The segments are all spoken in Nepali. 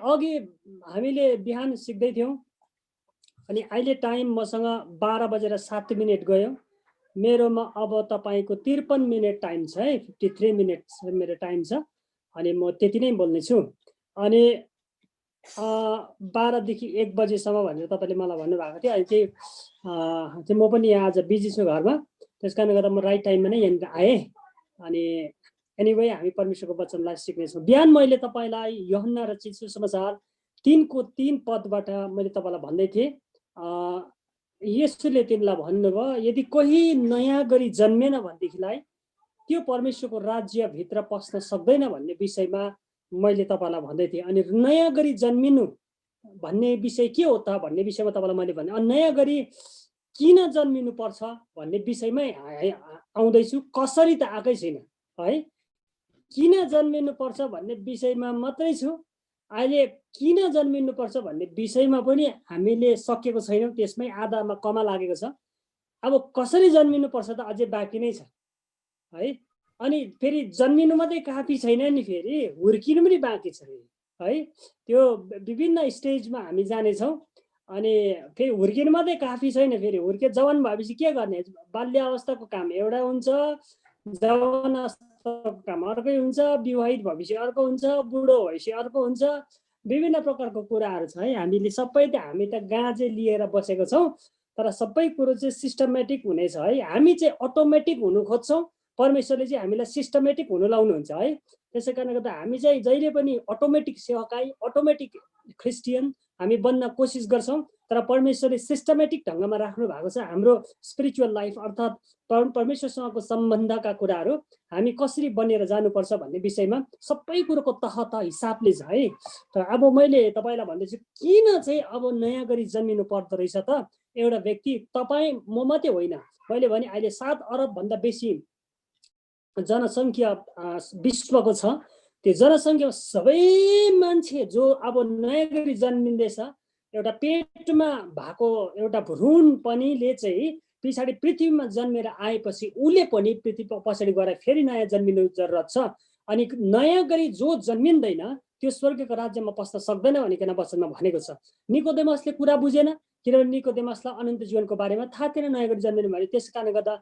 अघि हामीले बिहान सिक्दै थियौँ अनि अहिले टाइम मसँग 12:07 गयो। मेरोमा अब तपाईको 53 मिनेट टाइम छ है, 53 मिनेट्स मेरो टाइम छ अनि म त्यति नै बोल्ने छु। अनि 12 देखि 1 बजेसम्म भनेर तपाईले मलाई भन्नुभएको थियो। अनि चाहिँ म पनि यहाँ आज बिजी छु घरमा, त्यसकारणले गर्दा म राइट टाइममा नै यहाँनिर आएँ। अनि एनीवे हामी परमेश्वरको वचनलाई सिक्नेछौँ। बिहान मैले तपाईलाई यूहन्ना रचित सुसमाचार 3को 3 पदबाट मैले तपाईलाई भन्दै थिएँ, येशूले तिमीलाई भन्नुभयो यदि कोही नयाँ गरी जन्मेन भनेदेखिलाई त्यो परमेश्वरको राज्यभित्र पस्न सक्दैन भन्ने विषयमा मैले तपाईलाई भन्दै थिएँ। अनि नयाँ गरी जन्मिनु भन्ने विषय के हो त भन्ने विषयमा तपाईलाई मैले भने, नयाँ गरी किन जन्मिनु पर्छ भन्ने विषयमै आउँदैछु। कसरी त आएकै छैन है, किन जन्मिनु पर्छ भन्ने विषयमा मात्रै छु। अहिले किन जन्मिनु पर्छ भन्ने विषयमा पनि हामीले सकेको छैनौँ, त्यसमै आधामा कमा लागेको छ। अब कसरी जन्मिनु पर्छ त अझै बाँकी नै छ है। अनि फेरि जन्मिनु मात्रै काफी छैन नि, फेरि हुर्किनु पनि बाँकी छ है। त्यो विभिन्न स्टेजमा हामी जानेछौँ। अनि फेरि हुर्किनु मात्रै काफी छैन, फेरि हुर्के जवान भएपछि के गर्ने? बाल्य अवस्थाको काम एउटा हुन्छ, जवान अवस्थाको काम अर्कै हुन्छ, विवाहित भएपछि अर्को हुन्छ, बुढो भएपछि अर्को हुन्छ। विभिन्न प्रकारको कुराहरू छ है। हामी त गाँजे लिएर बसेको छौँ, तर सबै कुरो चाहिँ सिस्टमेटिक हुनेछ है। हामी चाहिँ अटोमेटिक हुनु खोज्छौँ, परमेश्वरले चाहिँ हामीलाई सिस्टमेटिक हुनु लाउनुहुन्छ है। त्यसै कारणले गर्दा हामी चाहिँ जहिले पनि अटोमेटिक सेवकाई, अटोमेटिक क्रिस्चियन हामी बन्न कोसिस गर्छौँ, तर परमेश्वरले सिस्टमेटिक ढङ्गमा राख्नु भएको छ। हाम्रो स्पिरिचुअल लाइफ अर्थात् परमेश्वरसँगको सम्बन्धका कुराहरू हामी कसरी बनेर जानुपर्छ भन्ने विषयमा सबै कुरोको तह हिसाबले छ है। तर अब मैले तपाईँलाई भन्दैछु किन चाहिँ अब नयाँ गरी जन्मिनु पर्दो रहेछ त। एउटा व्यक्ति, तपाईँ म मात्रै होइन, मैले भने अहिले 7 अरबभन्दा बेसी जनसङ्ख्या विश्वको छ। त्यो जनसङ्ख्या सबै मान्छे जो अब नयाँ गरी जन्मिँदैछ, एउटा पेटमा भएको एउटा भ्रूण पनिले चाहिँ पछाडि पृथ्वीमा जन्मेर आएपछि उसले पनि पृथ्वी पछाडि गएर फेरि नयाँ जन्मिनु जरुरत छ। अनि नयाँ गरी जो जन्मिँदैन त्यो स्वर्गको राज्यमा पस्न सक्दैन भनिकन वचनमा भनेको छ। निकोदेमसले कुरा बुझेन, किनभने निकोदेमसलाई अनन्त जीवनको बारेमा थाहा थिएन नयाँ गरी जन्मिनु भने। त्यसकारणले गर्दा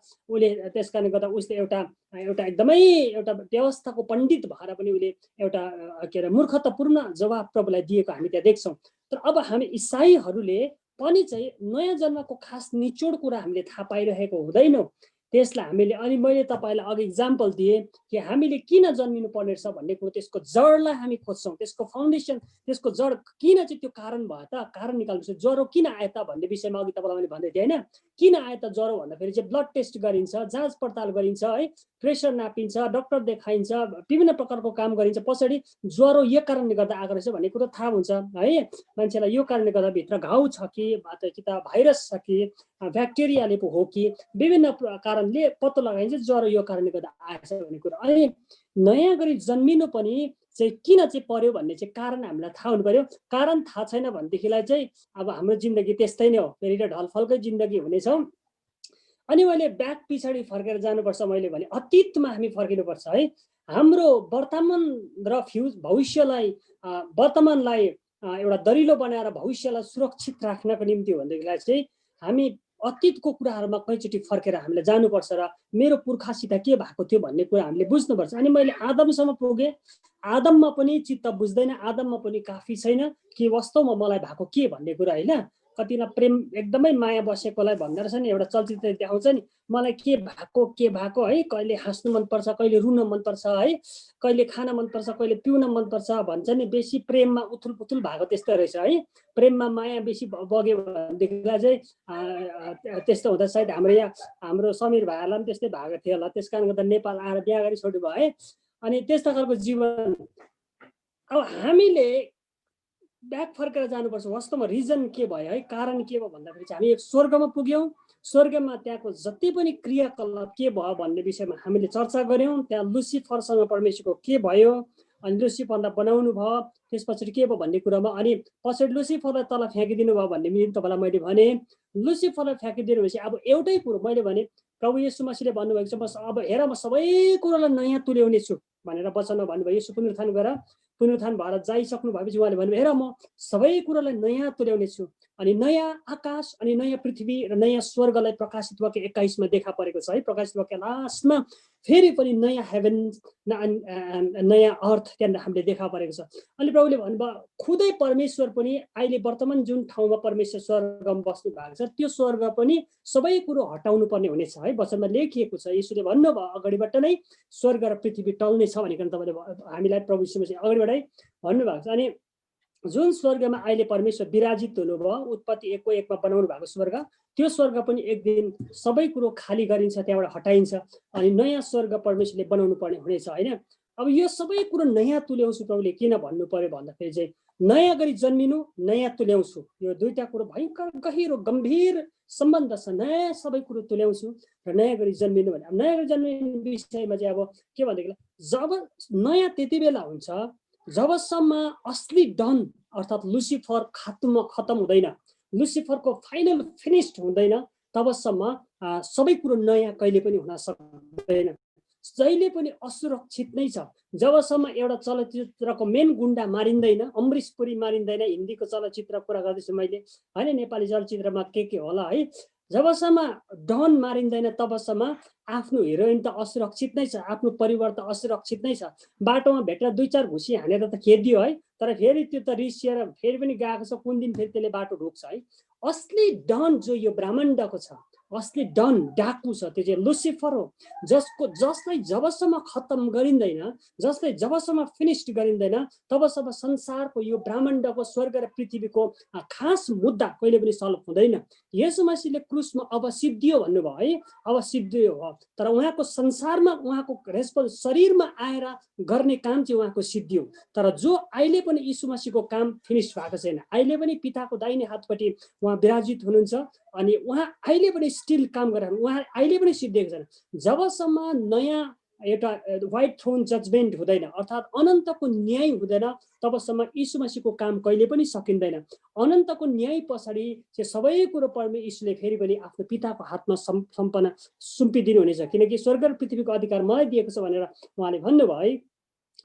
उसले एउटा एकदमै एउटा व्यवस्थाको पण्डित भएर पनि उसले एउटा के अरे मूर्खतापूर्ण जवाब प्रभुलाई दिएको हामी त्यहाँ देख्छौँ। तर अब हामी इसाईहरूले पनि चाहिँ नयाँ जन्मको खास निचोड कुरा हामीले थाहा पाइरहेको हुँदैनौँ। त्यसलाई हामीले, अनि मैले तपाईलाई अघि इक्जाम्पल दिएँ कि हामीले किन जन्मिनु पर्ने रहेछ भन्ने कुरो, त्यसको जडलाई हामी खोज्छौँ, त्यसको फाउन्डेसन, त्यसको जड किन चाहिँ त्यो कारण भयो त, कारण निकाल्नु। ज्वरो किन आयो त भन्ने विषयमा अघि तपाईँलाई मैले भन्दै थिएँ होइन। किन आयो त ज्वरो भन्दाखेरि चाहिँ ब्लड टेस्ट गरिन्छ, जाँच पडताल गरिन्छ है, प्रेसर नापिन्छ, डक्टर देखाइन्छ, विभिन्न प्रकारको काम गरिन्छ, पछाडि ज्वरो यो कारणले गर्दा आएको रहेछ भन्ने कुरो थाहा हुन्छ है। मान्छेलाई यो कारणले गर्दा भित्र घाउ छ कि त भाइरस छ कि ब्याक्टेरियाले पो हो कि विभिन्न कारणले पत्तो लगाइन्छ ज्वरो यो कारणले गर्दा आएछ भन्ने कुरा। अनि नयाँ गरी जन्मिनु पनि चाहिँ किन चाहिँ पर्यो भन्ने चाहिँ कारण हामीलाई थाहा हुनु पर्यो। कारण थाहा छैन भनेदेखिलाई चाहिँ अब हाम्रो जिन्दगी त्यस्तै नै हो, फेरि ढलफलकै जिन्दगी हुनेछ। अनि मैले ब्याक पछाडि फर्केर जानुपर्छ। मैले भने अतीतमा हामी फर्किनुपर्छ है। हाम्रो वर्तमान र भविष्यलाई, वर्तमानलाई एउटा दरिलो बनाएर भविष्यलाई सुरक्षित राख्नको निम्ति हो भनेदेखिलाई चाहिँ हामी अतीतको कुराहरूमा कहीँचोटि फर्केर हामीले जानुपर्छ र मेरो पुर्खासित के भएको थियो भन्ने कुरा हामीले बुझ्नुपर्छ। अनि मैले आदमसम्म पुगेँ, आदममा पनि चित्त बुझ्दैन, आदममा पनि काफी छैन कि वास्तवमा मलाई भएको के भन्ने कुरा होइन। कतिलाई प्रेम एकदमै माया बसेकोलाई भन्दो रहेछ नि, एउटा चलचित्र देखाउँछ नि, मलाई के भएको है, कहिले हाँस्नु मनपर्छ, कहिले रुन मनपर्छ है, कहिले खान मनपर्छ, कहिले पिउन मनपर्छ भन्छ नि। बेसी प्रेममा उथुल पुथुल भएको त्यस्तो रहेछ है। प्रेममा माया बेसी बग्यो भनेदेखिलाई चाहिँ त्यस्तो हुँदा सायद हाम्रो समीर भाइहरूलाई पनि त्यस्तै भएको थियो होला। त्यस कारण गर्दा नेपाल आएर बिहा गरी छोड्नु भयो है। अनि त्यस्तो खालको जीवन। अब हामीले ब्याक फर्केर जानुपर्छ। वास्तवमा रिजन के भयो है, कारण के भयो भन्दाखेरि चाहिँ हामी स्वर्गमा पुग्यौँ, स्वर्गमा त्यहाँको जति पनि क्रियाकलाप के भयो भन्ने विषयमा हामीले चर्चा गऱ्यौँ। त्यहाँ लुसिफरसँग परमेश्वरको के भयो, अनि लुसिफरलाई बनाउनु भयो, त्यसपछि के भयो भन्ने कुरामा, अनि पछाडि लुसिफरलाई तल फ्याँकिदिनु भयो भन्ने तपाईँलाई मैले भने। लुसिफरलाई फ्याँकिदिनु भएपछि अब एउटै कुरो मैले भने, प्रभु येशू मसीहले भन्नुभएको छ अब हेर म सबै कुरोलाई नयाँ तुल्याउने छु भनेर वचनमा भन्नुभयो। यसो पुनरुत्थान गरेर पुनरुत्थान भएर जाइसक्नु भएपछि उहाँले भन्नुभयो हेर म सबै कुरालाई नयाँ तुल्याउने छु अनि नयाँ आकाश अनि नयाँ पृथ्वी र नयाँ स्वर्गलाई प्रकाशित वाक्य 21 मा देखा परेको छ है। प्रकाशित वाक्य लास्टमा फेरि पनि नयाँ हेभन नयाँ अर्थ त्यहाँनिर हामीले देखा परेको छ। अनि प्रभुले भन्नुभयो खुदै परमेश्वर पनि अहिले वर्तमान जुन ठाउँमा परमेश्वर स्वर्गमा बस्नु भएको छ त्यो स्वर्ग पनि सबै कुरो हटाउनु पर्ने हुनेछ है। वचनमा लेखिएको छ यीशुले भन्नुभयो अगाडिबाट नै स्वर्ग र पृथ्वी टल्ने छ भनेर तपाईँले हामीलाई प्रभु यीशु मसीह अगाडिबाटै भन्नुभएको छ। अनि जुन स्वर्गमा अहिले परमेश्वर विराजित हुनुभयो उत्पत्ति 1:1 मा बनाउनु भएको स्वर्ग त्यो स्वर्ग पनि एक दिन सबै कुरो खाली गरिन्छ त्यहाँबाट हटाइन्छ अनि नयाँ स्वर्ग परमेश्वरले बनाउनु पर्ने हुनेछ होइन। अब यो सबै कुरो नयाँ तुल्याउँछु प्रभुले किन भन्नु पर्यो भन्दाखेरि चाहिँ नयाँ गरी जन्मिनु नयाँ तुल्याउँछु यो दुईटा कुरो भयङ्कर गहिरो गम्भीर सम्बन्ध छ। नयाँ सबै कुरो तुल्याउँछु र नयाँ गरी जन्मिनु भने नयाँ गरी जन्मिनु विषयमा चाहिँ अब के भनेदेखि जब नयाँ त्यति बेला हुन्छ जबसम्म असली डन अर्थात् लुसिफर खत्म हुँदैन लुसिफरको फाइनल फिनिस्ड हुँदैन तबसम्म सबै कुरो नयाँ कहिले पनि हुन सक्दैन। जहिले पनि असुरक्षित नै छ जबसम्म एउटा चलचित्रको मेन गुन्डा मारिँदैन अमरीश पुरी मारिँदैन हिन्दीको चलचित्र कुरा गर्दैछु मैले होइन नेपाली चलचित्रमा के होला है। जबसम्म डन मारिँदैन तबसम्म आफ्नो हिरोइन त असुरक्षित नै छ आफ्नो परिवार त असुरक्षित नै छ। बाटोमा भेटेर 2-4 घुसी हानेर त खेदियो है तर फेरि त्यो त रिसिएर फेरि पनि गएको छ कुन दिन फेरि त्यसले बाटो रोक्छ है। असली डन जो यो ब्रह्माण्डको छ असली डन डाकु छ त्यो चाहिँ लुसिफर हो जसलाई जबसम्म खत्तम गरिँदैन जसलाई जबसम्म फिनिस्ड गरिँदैन तबसम्म संसारको यो ब्रह्माण्डको स्वर्ग र पृथ्वीको खास मुद्दा कहिले पनि सल्भ हुँदैन। येशू मसीहले क्रुसमा अब सिद्धियो भन्नुभयो है अब सिद्धियो हो तर उहाँको संसारमा उहाँको रेस्पोन्स शरीरमा आएर गर्ने काम चाहिँ उहाँको सिद्धियो तर जो अहिले पनि येशू मसीहको काम फिनिस भएको छैन अहिले पनि पिताको दाहिने हातपट्टि उहाँ विराजित हुनुहुन्छ अनि उहाँ अहिले पनि स्टिल काम गरेर उहाँ अहिले पनि सिद्धिएको छैन। जबसम्म नयाँ एउटा व्हाइट थ्रोन जजमेन्ट हुँदैन अर्थात् अनन्तको न्याय हुँदैन तबसम्म येशू मसीहको काम कहिले पनि सकिँदैन। अनन्तको न्याय पछाडि चाहिँ सबै कुरो परमेश्वरले फेरि पनि आफ्नो पिताको हातमा सम्पन्न सुम्पिदिनु हुनेछ किनकि स्वर्ग र पृथ्वीको अधिकार मलाई दिएको छ भनेर उहाँले भन्नुभयो है।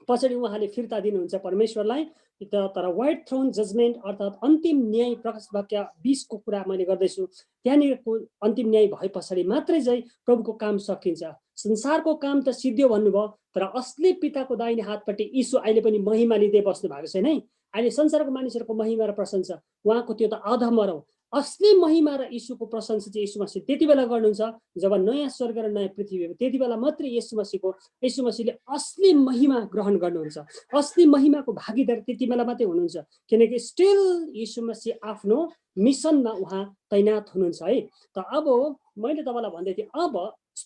पछाडि उहाँले फिर्ता दिनुहुन्छ परमेश्वरलाई तर व्हाइट थ्रोन जजमेन्ट अर्थात् अन्तिम न्याय प्रकाशित वाक्य 20 को कुरा मैले गर्दैछु त्यहाँनिरको अन्तिम न्याय भए पछाडि मात्रै चाहिँ प्रभुको काम सकिन्छ। संसारको काम त सिद्धियो भन्नुभयो तर असली पिताको दाहिने हातपट्टि यीशु अहिले पनि महिमा लिँदै बस्नु भएको छैन है। अहिले संसारको मानिसहरूको महिमा र प्रशंसा उहाँको त्यो त अधमर हो। असली महिमा र यीशुको प्रशंसा चाहिँ यीशु मसीह त्यति बेला गर्नुहुन्छ जब नयाँ स्वर्ग र नयाँ पृथ्वी हो त्यति बेला मात्रै यीशु मसीहले असली महिमा ग्रहण गर्नुहुन्छ असली महिमाको भागीदार त्यति बेला मात्रै हुनुहुन्छ किनकि स्टिल यीशु मसीह आफ्नो मिसनमा उहाँ तैनात हुनुहुन्छ है। त अब मैले तपाईँलाई भन्दै थिएँ अब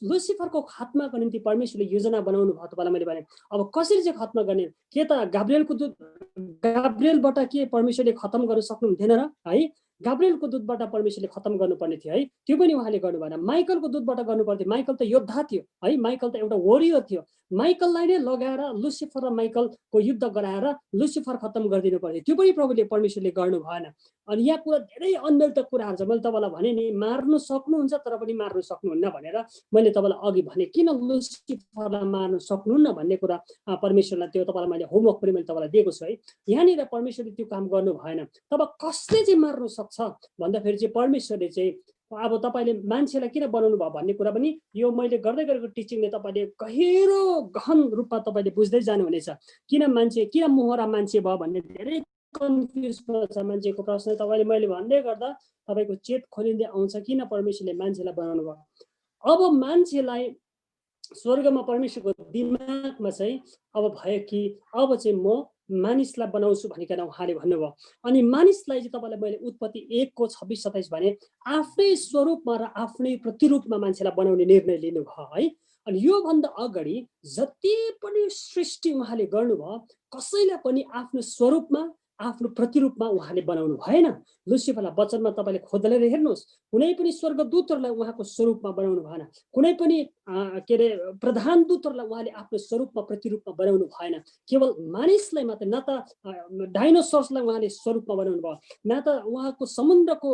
लुसिफरको खात्माको निम्ति परमेश्वरले योजना बनाउनु भयो तपाईँलाई मैले भने अब कसरी चाहिँ खत्म गर्ने के त गाब्रिएलबाट के परमेश्वरले खत्म गर्न सक्नुहुन्थेन र है। गाब्रिएलको दूतबाट परमेश्वरले खत्म गर्नुपर्ने थियो है त्यो पनि उहाँले गर्नु भएन। माइकलको दूतबाट गर्नुपर्थ्यो माइकल त योद्धा थियो है माइकल त एउटा वरियर थियो माइकललाई नै लगाएर लुसिफर र माइकलको युद्ध गराएर लुसिफर खत्म गरिदिनु पर्थ्यो त्यो पनि प्रभुले परमेश्वरले गर्नु भएन। अनि यहाँ कुरा धेरै अन्मेलित कुराहरू छ मैले तपाईँलाई भने नि मार्नु सक्नुहुन्छ तर पनि मार्नु सक्नुहुन्न भनेर मैले तपाईँलाई अघि भने किन लुसिफरलाई मार्नु सक्नुहुन्न भन्ने कुरा परमेश्वरलाई त्यो तपाईँलाई मैले होमवर्क पनि मैले तपाईँलाई दिएको छु है। यहाँनिर परमेश्वरले त्यो काम गर्नु भएन। तब कसले चाहिँ मार्नु सक्छ भन्दाखेरि चाहिँ परमेश्वरले चाहिँ अब तपाईँले मान्छेलाई किन बनाउनु भयो भन्ने कुरा पनि यो मैले गर्दै गरेको टिचिङले तपाईँले गहिरो गहन रूपमा तपाईँले बुझ्दै जानुहुनेछ। किन मान्छे किन मोहरा मान्छे भयो भन्ने धेरै कन्फ्युज छ मान्छेको प्रश्न तपाईँले मैले भन्दै गर्दा तपाईँको चेत खोलिँदै आउँछ किन परमेश्वरले मान्छेलाई बनाउनु भयो। अब मान्छेलाई स्वर्गमा परमेश्वरको दिमागमा चाहिँ अब भयो कि अब चाहिँ म मानिसलाई बनाउँछु भनिकन उहाँले भन्नुभयो। अनि मानिसलाई चाहिँ तपाईँलाई मैले उत्पत्ति 1:26-27 भने आफ्नै स्वरूपमा र आफ्नै प्रतिरूपमा मान्छेलाई बनाउने निर्णय लिनुभयो है। अनि योभन्दा अगाडि जति पनि सृष्टि उहाँले गर्नुभयो कसैलाई पनि आफ्नो स्वरूपमा आफ्नो प्रतिरूपमा उहाँले बनाउनु भएन। लुसिफरलाई वचनमा तपाईँले खोदलेर हेर्नुहोस्, कुनै पनि स्वर्गदूतहरूलाई उहाँको स्वरूपमा बनाउनु भएन, कुनै पनि के अरे प्रधान दूतहरूलाई उहाँले आफ्नो स्वरूपमा प्रतिरूपमा बनाउनु भएन। केवल मानिसलाई मात्रै, न त डाइनोसर्सलाई उहाँले स्वरूपमा बनाउनु भयो, न त उहाँको समुद्रको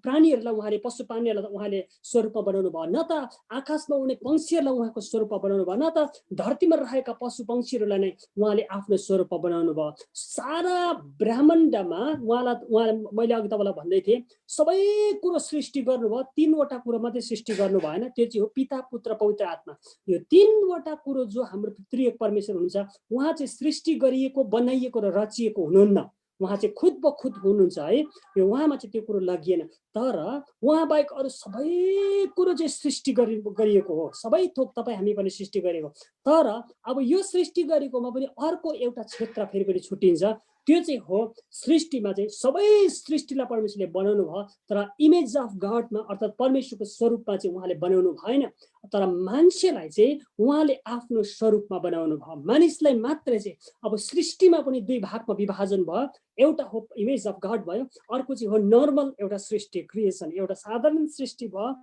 प्राणीहरूलाई उहाँले, पशु प्राणीहरूलाई उहाँले स्वरूपमा बनाउनु भयो, न त आकाशमा उड्ने पंक्षीहरूलाई उहाँको स्वरूपमा बनाउनु भयो, न त धरतीमा रहेका पशु पंक्षीहरूलाई नै उहाँले आफ्नो स्वरूपमा बनाउनु भयो। सारा ब्रह्माण्डमा उहाँले मैले अघि तपाईँलाई भन्दै थिएँ, सबै कुरो सृष्टि गर्नुभयो, 3वटा कुरो मात्रै सृष्टि गर्नु भएन, त्यो चाहिँ हो पिता, पुत्र, पवित्र आत्मा। यो 3वटा कुरो जो हाम्रो त्रिएक परमेश्वर हुनुहुन्छ, उहाँ चाहिँ सृष्टि गरिएको, बनाइएको र रचिएको हुनुहुन्न, उहाँ चाहिँ खुद ब खुद हुनुहुन्छ है। यो उहाँमा चाहिँ त्यो कुरो लगिएन, तर उहाँ बाहेक अरू सबै कुरो चाहिँ सृष्टि गरिएको हो, सबै थोक तपाईँ हामी पनि सृष्टि गरेको। तर अब यो सृष्टि गरेकोमा पनि अर्को एउटा क्षेत्र फेरि पनि छुट्टिन्छ, त्यो चाहिँ हो सृष्टिमा चाहिँ सबै सृष्टिलाई परमेश्वरले बनाउनु भयो, तर इमेज अफ गडमा अर्थात् परमेश्वरको स्वरूपमा चाहिँ उहाँले बनाउनु भएन, तर मान्छेलाई चाहिँ उहाँले आफ्नो स्वरूपमा बनाउनु भयो। मानिसलाई मात्रै चाहिँ अब सृष्टिमा पनि 2 भागमा विभाजन भयो, एउटा हो इमेज अफ गड भयो, अर्को चाहिँ हो नर्मल एउटा सृष्टि, क्रिएसन, एउटा साधारण सृष्टि भयो,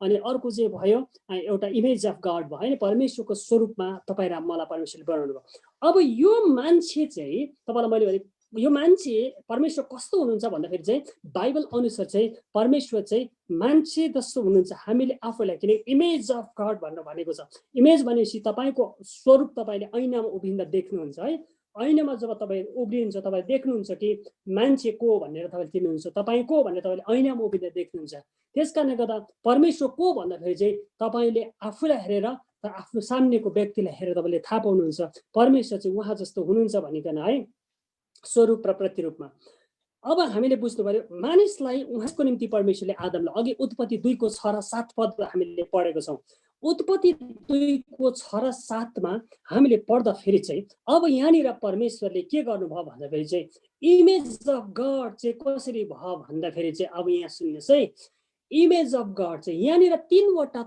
अनि अर्को चाहिँ भयो एउटा इमेज अफ गड भयो हैन, परमेश्वरको स्वरूपमा तपाईँ र मलाई परमेश्वरले बनाउनु भयो। अब यो मान्छे चाहिँ तपाईँलाई मैले भने यो मान्छे परमेश्वर कस्तो हुनुहुन्छ भन्दाखेरि चाहिँ बाइबल अनुसार चाहिँ परमेश्वर चाहिँ मान्छे जस्तो हुनुहुन्छ। हामीले आफूलाई किन इमेज अफ गड भनेर भनेको छ। इमेज भनेपछि तपाईँको स्वरूप तपाईँले ऐनामा उभिँदा देख्नुहुन्छ है। ऐनामा जब तपाईँ उभिन्छ तपाईँ देख्नुहुन्छ कि मान्छे को भनेर तपाईँले चिन्नुहुन्छ, तपाईँ को भनेर तपाईँले ऐनामा उभिँदा देख्नुहुन्छ। त्यस कारणले गर्दा परमेश्वर को भन्दाखेरि चाहिँ तपाईँले आफूलाई हेरेर आफ्नो सामनेको व्यक्तिलाई हेरेर तपाईँले थाहा पाउनुहुन्छ परमेश्वर चाहिँ उहाँ जस्तो हुनुहुन्छ भनिकन है, स्वरूप र प्रतिरूपमा। अब हामीले बुझ्नु पर्यो मानिसलाई उहाँको निम्ति परमेश्वरले आदमलाई अघि उत्पत्ति 2 को 6 र 7 पद हामीले पढेको छौँ। उत्पत्ति 2 को 6 र 7 मा हामीले पढ्दाखेरि चाहिँ अब यहाँनिर परमेश्वरले के गर्नुभयो भन्दाखेरि चाहिँ इमेज अफ गड चाहिँ कसरी भयो भन्दाखेरि चाहिँ अब यहाँ सुन्नुहोस् है, इमेज अफ गड चाहिँ यहाँनिर 3वटा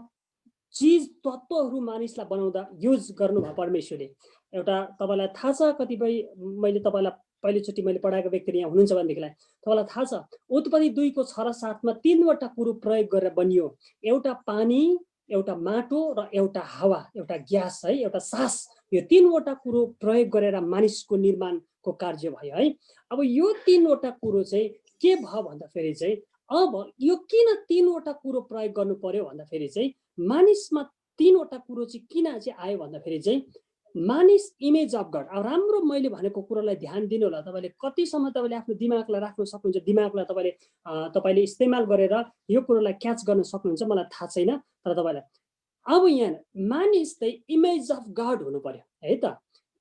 चिज तत्त्वहरू मानिसलाई बनाउँदा युज गर्नुभयो परमेश्वरले। एउटा तपाईँलाई थाहा छ, कतिपय मैले तपाईँलाई पहिलोचोटि मैले पढाएको व्यक्ति यहाँ हुनुहुन्छ भनेदेखिलाई तपाईँलाई थाहा छ उत्पत्ति 2 को 6 र 7 मा 3वटा कुरो प्रयोग गरेर बनियो, एउटा पानी, एउटा माटो र एउटा हावा, एउटा ग्यास है, एउटा सास। यो 3वटा कुरो प्रयोग गरेर मानिसको निर्माणको कार्य भयो है। अब यो 3वटा कुरो चाहिँ के भयो भन्दाखेरि चाहिँ अब यो किन 3वटा कुरो प्रयोग गर्नु पर्यो भन्दाखेरि चाहिँ मानिसमा 3वटा कुरो चाहिँ किन चाहिँ आयो भन्दाखेरि चाहिँ मानिस इमेज अफ गड। अब राम्रो मैले भनेको कुरोलाई ध्यान दिनु होला, तपाईँले कतिसम्म तपाईँले आफ्नो दिमागलाई राख्न सक्नुहुन्छ, दिमागलाई तपाईँले इस्तेमाल गरेर यो कुरोलाई क्याच गर्न सक्नुहुन्छ मलाई थाहा छैन, तर तपाईँलाई अब यहाँ मानिस चाहिँ इमेज अफ गड हुनु पर्यो है त।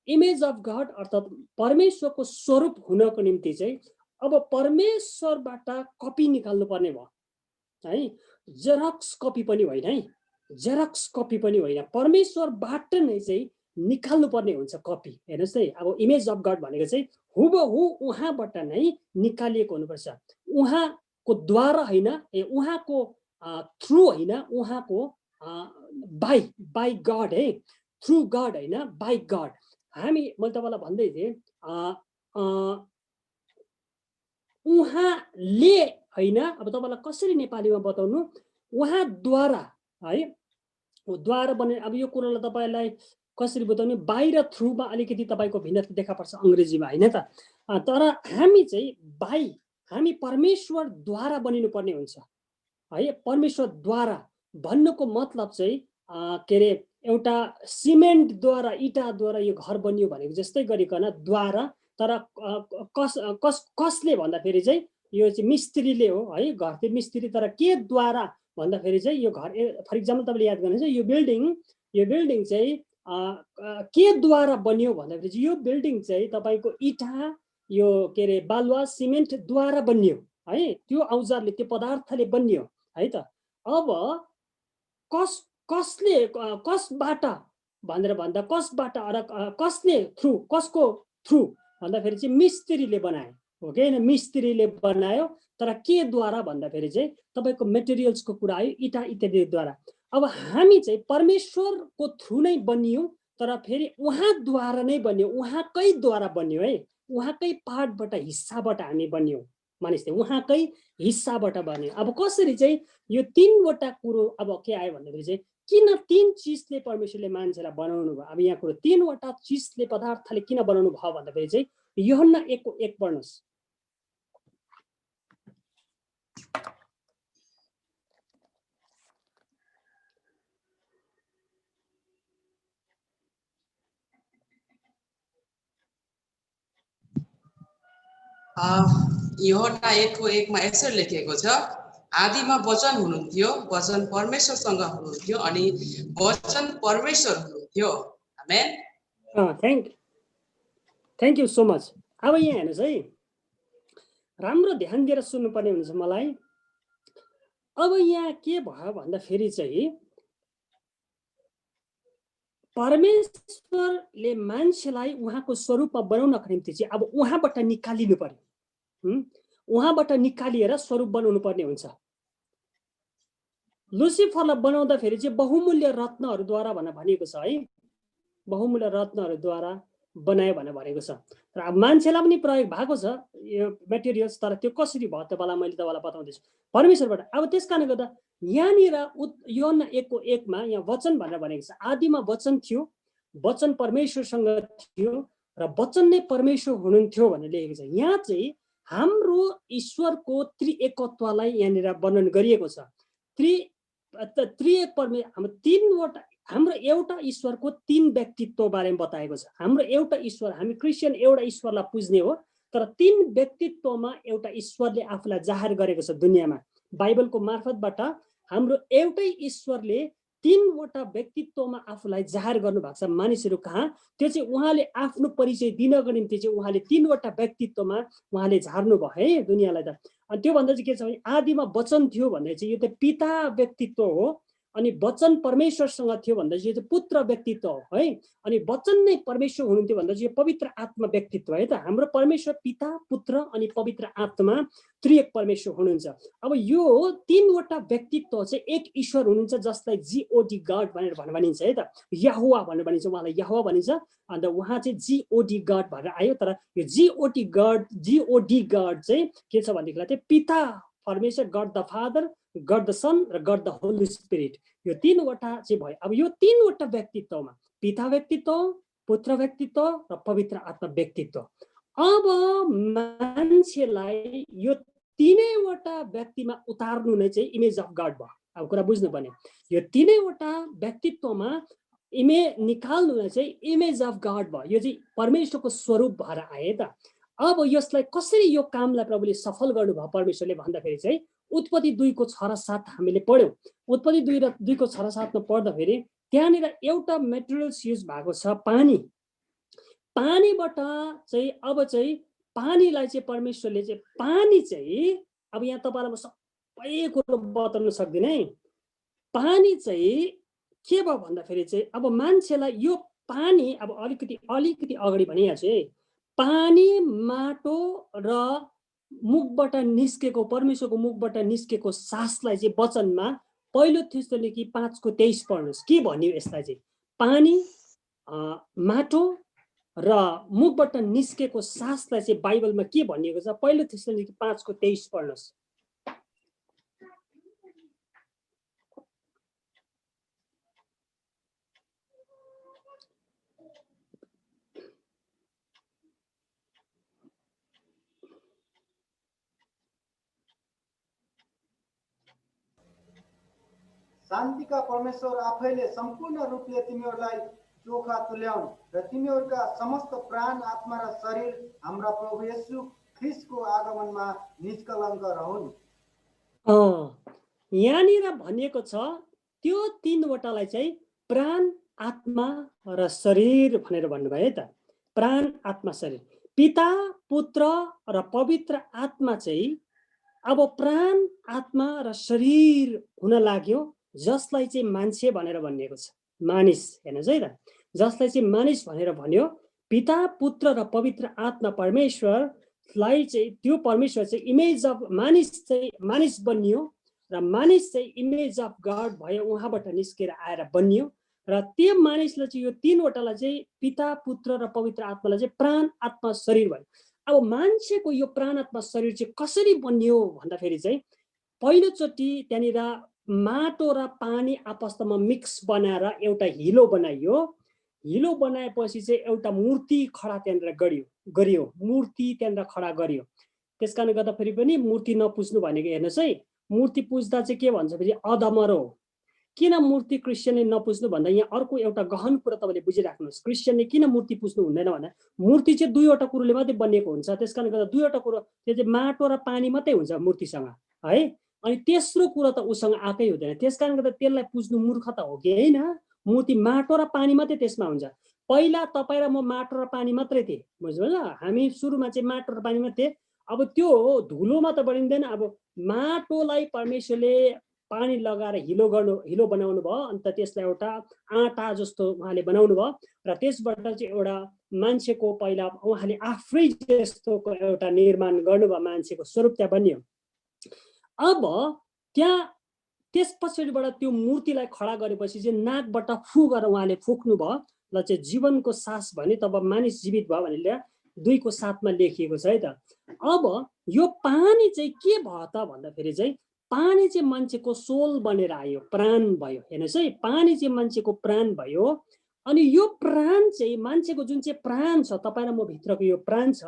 इमेज अफ गड अर्थात् परमेश्वरको स्वरूप हुनको निम्ति चाहिँ अब परमेश्वरबाट कपी निकाल्नु पर्ने भयो है, जेरक्स कपी पनि होइन है, जेरक्स कपी पनि होइन, परमेश्वरबाट नै चाहिँ निकाल्नु पर्ने हुन्छ कपी। हेर्नुहोस् है, अब इमेज अफ गड भनेको चाहिँ हुबहु उहाँबाट नै निकालिएको हुनुपर्छ, उहाँको द्वारा होइन, उहाँको थ्रु होइन, उहाँको बाई गड है, थ्रु गड होइन, बाई गड। हामी मैले तपाईँलाई भन्दै थिएँ उहाँले होइन, अब तपाईँलाई कसरी नेपालीमा बताउनु, उहाँद्वारा है, द्वारा बने। अब यो कुरोलाई तपाईँलाई कसरी बताउने, बाहिर थ्रुमा अलिकति तपाईँको भिन्नता देखा पर्छ अङ्ग्रेजीमा होइन त, तर हामी चाहिँ हामी परमेश्वरद्वारा बनिनु पर्ने हुन्छ है। परमेश्वरद्वारा भन्नुको मतलब चाहिँ के अरे एउटा सिमेन्टद्वारा, इँटाद्वारा यो घर बनियो भनेको जस्तै गरिकन द्वारा, तर कसले भन्दाखेरि चाहिँ यो चाहिँ मिस्त्रीले हो है, घर चाहिँ मिस्त्री, तर के द्वारा भन्दाखेरि चाहिँ यो घर, फर इक्जाम्पल तपाईँले याद गर्नुहोस् है, यो बिल्डिङ चाहिँ के द्वारा बन्यो भन्दाखेरि चाहिँ यो बिल्डिङ चाहिँ तपाईँको इँटा, यो के अरे बालुवा, सिमेन्टद्वारा बनियो है, त्यो औजारले, त्यो पदार्थले बनियो है त। अब कसले कसबाट भनेर भन्दा कसबाट कसले थ्रु, कसको थ्रु भन्दाखेरि चाहिँ मिस्त्रीले बनायो हो कि होइन, मिस्त्रीले बनायो, तर के द्वारा भन्दाखेरि चाहिँ तपाईँको मेटेरियल्सको कुरा आयो, इँटा इत्यादिद्वारा। अब हामी चाहिँ परमेश्वरको थ्रु नै बनियो, तर फेरि उहाँद्वारा नै बन्यो, उहाँकैद्वारा बन्यो है, उहाँकै पार्टबाट हिस्साबाट हामी बन्यौँ मानिस चाहिँ उहाँकै हिस्साबाट बन्यो। अब कसरी चाहिँ यो तीनवटा कुरो अब के आयो भन्दाखेरि चाहिँ किन तीन चिजले परमेश्वरले मान्छेलाई बनाउनु भयो। अब यहाँ कुरो तीनवटा चिजले पदार्थले किन बनाउनु भयो भन्दाखेरि चाहिँ यूहन्ना 1:1 पढ्नुहोस्। यूहन्ना 1:1 मा यसरी लेखेको छ, आदिमा वचन हुनुहुन्थ्यो, वचन परमेश्वरसँग हुनुहुन्थ्यो अनि वचन परमेश्वर हुनुहुन्थ्यो। आमेन। Thank you so much. अब यहाँ हेर्नुहोस् है, राम्रो ध्यान दिएर सुन्नुपर्ने हुन्छ मलाई। अब यहाँ के भयो भन्दाखेरि चाहिँ परमेश्वरले मान्छेलाई उहाँको स्वरूपमा बनाउनको निम्ति चाहिँ अब उहाँबाट निकालिनु पर्यो, उहाँबाट निकालिएर स्वरूप बनाउनु पर्ने हुन्छ। लुसिफरलाई बनाउँदाखेरि चाहिँ बहुमूल्य रत्नहरूद्वारा भनेर भनिएको छ है, बहुमूल्य रत्नहरूद्वारा बनायो भनेर भनेको छ। र अब मान्छेलाई पनि प्रयोग भएको छ यो मेटेरियल्स, तर त्यो कसरी भयो तपाईँलाई मैले तपाईँलाई बताउँदैछु परमेश्वरबाट। अब त्यस कारणले गर्दा यहाँनिर यूहन्ना 1:1 मा यहाँ वचन भनेर भनेको छ, आदिमा वचन थियो, वचन परमेश्वरसँग थियो र वचन नै परमेश्वर हुनुहुन्थ्यो भनेर लेखेको छ। यहाँ चाहिँ हाम्रो ईश्वरको त्रिएकत्वलाई यहाँनिर वर्णन गरिएको छ। त्रिएक हाम्रो तीनवटा, हाम्रो एउटा ईश्वरको तीन व्यक्तित्व बारेमा बताएको छ। हाम्रो एउटा ईश्वर, हामी क्रिस्चियन एउटा ईश्वरलाई पुज्ने हो, तर तीन व्यक्तित्वमा एउटा ईश्वरले आफूलाई जाहेर गरेको छ दुनियाँमा। बाइबलको मार्फतबाट हाम्रो एउटै ईश्वरले तीनवटा व्यक्तित्वमा आफूलाई जाहेर गर्नुभएको छ मानिसहरू कहाँ। त्यो चाहिँ उहाँले आफ्नो परिचय दिनको निम्ति चाहिँ उहाँले तीनवटा व्यक्तित्वमा उहाँले झार्नु भयो है दुनियाँलाई त। अनि त्योभन्दा चाहिँ के छ भने आदिमा वचन थियो भन्दा चाहिँ यो त पिता व्यक्तित्व हो, अनि वचन परमेश्वरसँग थियो भन्दा चाहिँ यो चाहिँ पुत्र व्यक्तित्व हो है, अनि वचन नै परमेश्वर हुनुहुन्थ्यो भन्दा चाहिँ यो पवित्र आत्मा व्यक्तित्व है त। हाम्रो परमेश्वर पिता, पुत्र अनि पवित्र आत्मा त्रिएक परमेश्वर हुनुहुन्छ। अब यो तीनवटा व्यक्तित्व चाहिँ एक ईश्वर हुनुहुन्छ जसलाई जीओडी गड भनेर भनिन्छ है त, यहोवा भनेर भनिन्छ, उहाँलाई यहोवा भनिन्छ। अन्त उहाँ चाहिँ जीओडी गड भनेर आयो, तर यो जीओडी गड चाहिँ के छ भनेदेखिलाई चाहिँ पिता परमेश्वर, God the Father, God the Son र गड द होली स्पिरिट, यो तीनवटा चाहिँ भयो। अब यो तीनवटा व्यक्तित्वमा पिता व्यक्तित्व, पुत्र व्यक्तित्व र पवित्र आत्मा व्यक्तित्व। अब मान्छेलाई यो तीनैवटा व्यक्तिमा उतार्नु नै चाहिँ इमेज अफ गड भयो। अब कुरा बुझ्नुपर्ने, यो तीनैवटा व्यक्तित्वमा निकाल्नु नै चाहिँ इमेज अफ गड भयो। यो चाहिँ परमेश्वरको स्वरूप भएर आए त। अब यसलाई कसरी यो कामलाई प्रभुले सफल गर्नुभयो परमेश्वरले भन्दाखेरि चाहिँ उत्पत्ति 2 6 र 7 हामीले पढ्यौँ। उत्पत्ति 2 को 6 र 7 मा पढ्दाखेरि त्यहाँनिर एउटा मेटेरियल्स युज भएको छ, पानी। पानीबाट चाहिँ अब चाहिँ पानीलाई चाहिँ परमेश्वरले चाहिँ पानी चाहिँ अब यहाँ तपाईँलाई म सबै कुरो बताउन सक्दिनँ है। पानी चाहिँ के भयो भन्दाखेरि चाहिँ अब मान्छेलाई यो पानी अब अलिकति अगाडि भनिहाल्छु है। पानी, माटो र मुखबाट निस्केको, परमेश्वरको मुखबाट निस्केको सासलाई चाहिँ वचनमा पहिलो थेसलोनिकी 5:23 पढ्नुहोस्। के भन्यो यसलाई चाहिँ? पानी, माटो र मुखबाट निस्केको सासलाई चाहिँ बाइबलमा के भनिएको छ? पहिलो थेसलोनिकी 5:23 पढ्नुहोस्। शान्तिका परमेश्वर आफैले सम्पूर्ण रूपले तिमीहरूलाई चोखा तुल्याउन् र तिमीहरूका समस्त प्राण, आत्मा र शरीर हाम्रा प्रभु येशू ख्रीष्टको आगमनमा निष्कलङ्क रहन्। यहाँनिर भनिएको छ त्यो तीनवटालाई चाहिँ प्राण, आत्मा र शरीर भनेर भन्नुभयो है त। प्राण, आत्मा, शरीर। पिता, पुत्र र पवित्र आत्मा चाहिँ अब प्राण, आत्मा र शरीर हुन लाग्यो, जसलाई चाहिँ मान्छे भनेर भनिएको छ, मानिस। हेर्नुहोस् है त, जसलाई चाहिँ मानिस भनेर भन्यो। पिता, पुत्र र पवित्र आत्मा परमेश्वरलाई चाहिँ त्यो परमेश्वर चाहिँ इमेज अफ मानिस बनियो र मानिस चाहिँ इमेज अफ गड भयो, उहाँबाट निस्केर आएर बनियो र त्यो मानिसलाई चाहिँ यो तीनवटालाई चाहिँ पिता पुत्र र पवित्र आत्मालाई चाहिँ प्राण आत्मा शरीर भयो। अब मान्छेको यो प्राण आत्मा शरीर चाहिँ कसरी बनियो भन्दाखेरि चाहिँ पहिलोचोटि त्यहाँनिर माटो र पानी आपस्तमा मिक्स बनाएर एउटा हिलो बनाइयो। हिलो बनाएपछि चाहिँ एउटा मूर्ति खडा त्यहाँनिर गरियो मूर्ति त्यहाँनिर खडा गरियो। त्यस कारणले गर्दाखेरि पनि मूर्ति नपुज्नु भनेको हेर्नुहोस् है, मूर्ति पुज्दा चाहिँ के भन्छ फेरि अधमरो हो। किन मूर्ति क्रिस्चियनले नपुज्नु भन्दा यहाँ अर्को एउटा गहन कुरा तपाईँले बुझिराख्नुहोस्। क्रिस्चियनले किन मूर्ति पुज्नु हुँदैन भन्दा मूर्ति चाहिँ दुईवटा कुरोले मात्रै बनिएको हुन्छ। त्यस कारणले गर्दा दुईवटा कुरो त्यो चाहिँ माटो र पानी मात्रै हुन्छ मूर्तिसँग है। अनि तेस्रो कुरो त उसँग आएकै हुँदैन। त्यस कारणले गर्दा त्यसलाई पुज्नु मूर्खता हो कि होइन। मूर्ति माटो र पानी मात्रै त्यसमा हुन्छ। पहिला तपाईँ र म माटो र पानी मात्रै थिए, बुझ्नुभयो? हामी सुरुमा चाहिँ माटो र पानी मात्रै। अब त्यो धुलोमा त बनिँदैन। अब माटोलाई परमेश्वरले पानी लगाएर हिलो बनाउनु भयो। अन्त त्यसलाई एउटा आँटा जस्तो उहाँले बनाउनु भयो र त्यसबाट चाहिँ एउटा मान्छेको पहिला उहाँले आफै जस्तोको एउटा निर्माण गर्नुभयो। मान्छेको स्वरूप त्यहाँ बनियो। अब त्यहाँ त्यस पछाडिबाट त्यो मूर्तिलाई खडा गरेपछि चाहिँ नाकबाट फु गरेर उहाँले फुक्नु भयो र चाहिँ जीवनको सास भने तब मानिस जीवित भयो भनेर 2:7 लेखिएको छ है त। अब यो पानी चाहिँ के भयो त भन्दाखेरि चाहिँ पानी चाहिँ मान्छेको सोल बनेर आयो, प्राण भयो। हेर्नुहोस् है, पानी चाहिँ मान्छेको प्राण भयो। अनि यो प्राण चाहिँ मान्छेको जुन चाहिँ प्राण छ, तपाईँ र म भित्रको यो प्राण छ,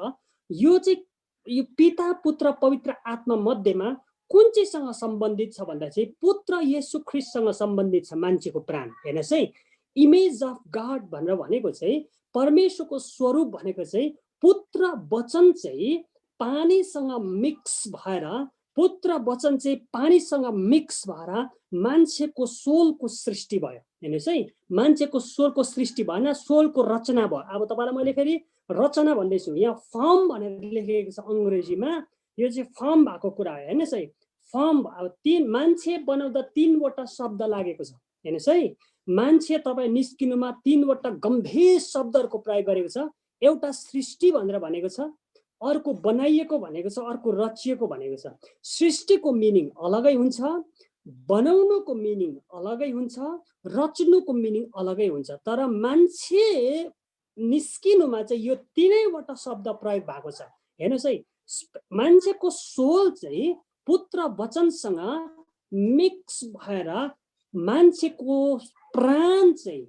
यो चाहिँ यो पिता पुत्र पवित्र आत्मा मध्येमा कुन चाहिँसँग सम्बन्धित छ भन्दा चाहिँ पुत्र येशू ख्रीष्टसँग सम्बन्धित छ मान्छेको प्राण। हेर्नुहोस् है, इमेज अफ गड भनेर भनेको चाहिँ परमेश्वरको स्वरूप भनेको चाहिँ पुत्र वचन चाहिँ पानीसँग मिक्स भएर मान्छेको सोलको सृष्टि भयो। हेर्नुहोस् है, मान्छेको सोलको सृष्टि भएन, सोलको रचना भयो। अब तपाईँलाई मैले फेरि रचना भन्दैछु, यहाँ फर्म भनेर लेखेको छ अङ्ग्रेजीमा। यो चाहिँ फर्म भएको कुरा हो। हेर्नुहोस् है, फर्म मान्छे बनाउँदा 3वटा शब्द लागेको छ। हेर्नुहोस् है, मान्छे तपाईँ निस्किनुमा 3वटा गम्भीर शब्दहरूको प्रयोग गरेको छ। एउटा सृष्टि भनेर भनेको छ, अर्को बनाइएको भनेको छ, अर्को रचिएको भनेको छ। सृष्टिको मिनिङ अलगै हुन्छ, बनाउनुको मिनिङ अलगै हुन्छ, रच्नुको मिनिङ अलगै हुन्छ। तर मान्छे निस्किनुमा चाहिँ यो 3वटा शब्द प्रयोग भएको छ। हेर्नुहोस् है, मान्छेको सोल चाहिँ पुत्र वचनसँग मिक्स भएर मान्छेको प्राण चाहिँ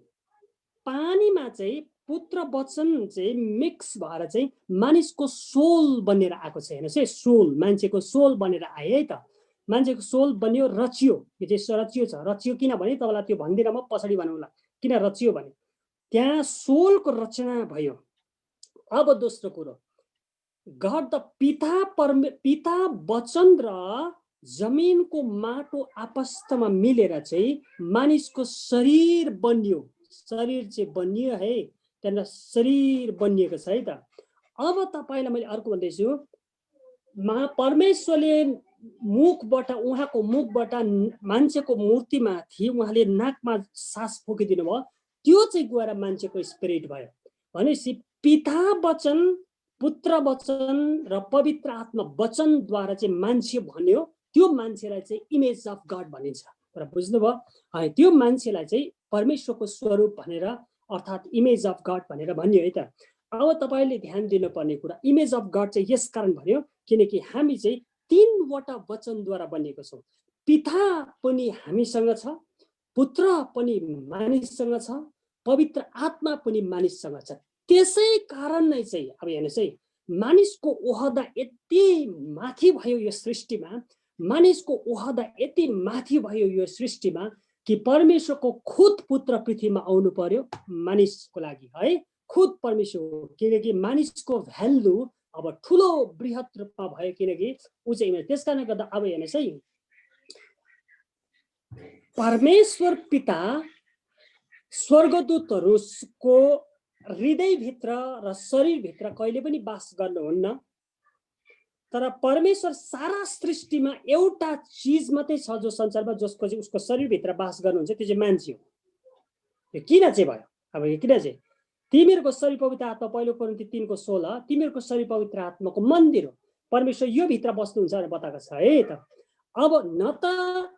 पानीमा चाहिँ पुत्र वचन चाहिँ मिक्स भएर चाहिँ मानिसको सोल बनेर आएको छ। हेर्नुहोस् है, सोल मान्छेको सोल बनेर आयो है त। मान्छेको सोल बन्यो, रचियो। यो चाहिँ रचियो छ। रचियो किनभने तपाईँलाई त्यो भन्दिनँ म, पछाडि भनौँला किन रचियो भने त्यहाँ सोलको रचना भयो। अब दोस्रो कुरो, गड द पिता वचन र जमिनको माटो आपस्तमा मिलेर चाहिँ मानिसको शरीर बनियो। शरीर चाहिँ बनियो है, त्यहाँनिर शरीर बनिएको छ है त। अब तपाईँलाई मैले अर्को भन्दैछु, परमेश्वरले मुखबाट, उहाँको मुखबाट मान्छेको मूर्तिमाथि उहाँले नाकमा सास फुकिदिनु भयो। त्यो चाहिँ गएर मान्छेको स्पिरिट भयो। भनेपछि पिता वचन, पुत्र वचन र पवित्र आत्मा वचनद्वारा चाहिँ मान्छे भन्यो। त्यो मान्छेलाई चाहिँ इमेज अफ गड भनिन्छ। र बुझ्नुभयो, त्यो मान्छेलाई चाहिँ परमेश्वरको स्वरूप भनेर अर्थात् इमेज अफ गड भनेर भनियो है त। अब तपाईँले ध्यान दिनुपर्ने कुरा, इमेज अफ गड चाहिँ यस कारण भन्यो किनकि हामी चाहिँ 3वटा वचनद्वारा बनिएको छौँ। पिता पनि हामीसँग छ, पुत्र पनि मानिससँग छ, पवित्र आत्मा पनि मानिससँग छ। त्यसै कारण नै चाहिँ अब हेर्नुहोस् है, मानिसको ओहदा यति माथि भयो यो सृष्टिमा, मानिसको ओहदा यति माथि भयो यो सृष्टिमा कि परमेश्वरको खुद पुत्र पृथ्वीमा आउनु पर्यो मानिसको लागि है। खुद परमेश्वर, किनकि मानिसको भ्यालु अब ठुलो बृहत रूपमा भयो किनकि ऊ चाहिँ। त्यस कारणले गर्दा अब हेर्नुहोस् है, परमेश्वर पिता स्वर्गदूतहरूको हृदयभित्र र शरीरभित्र कहिले पनि वास गर्नुहुन्न। तर परमेश्वर सारा सृष्टिमा एउटा चिज मात्रै छ जो संसारमा जसको चाहिँ उसको शरीरभित्र वास गर्नुहुन्छ, त्यो चाहिँ मान्छे हो। यो किन चाहिँ भयो? अब यो किन चाहिँ तिमीहरूको शरीर पवित्र आत्मा, पहिलो कोरिन्थी 3:16, तिमीहरूको शरीर पवित्र आत्माको मन्दिर हो, परमेश्वर यो भित्र बस्नुहुन्छ भनेर बताएको छ है त। अब न त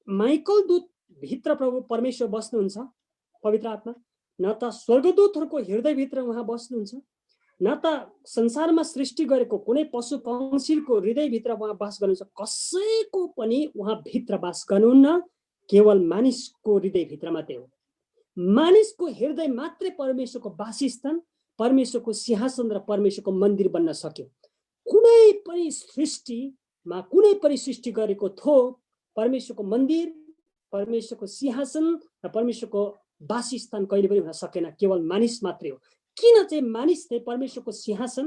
माइकल दूत भित्र प्रभु परमेश्वर बस्नुहुन्छ, पवित्र आत्मा, न त स्वर्गदूतहरूको हृदयभित्र उहाँ बस्नुहुन्छ, न त संसारमा सृष्टि गरेको कुनै पशु पंक्षीको हृदयभित्र उहाँ वास गर्नुहुन्छ। कसैको पनि उहाँ भित्र वास गर्नुहुन्न, केवल मानिसको हृदयभित्र मात्रै हो। मानिसको हृदय मात्रै परमेश्वरको वासस्थान, परमेश्वरको सिंहासन र परमेश्वरको मन्दिर बन्न सक्यो। कुनै पनि सृष्टिमा कुनै पनि सृष्टि गरेको थोक परमेश्वरको मन्दिर, परमेश्वरको सिंहासन र परमेश्वरको वासस्थान कहिले पनि हुन सकेन, केवल मानिस मात्रै हो। किन चाहिँ मानिस चाहिँ परमेश्वरको सिंहासन,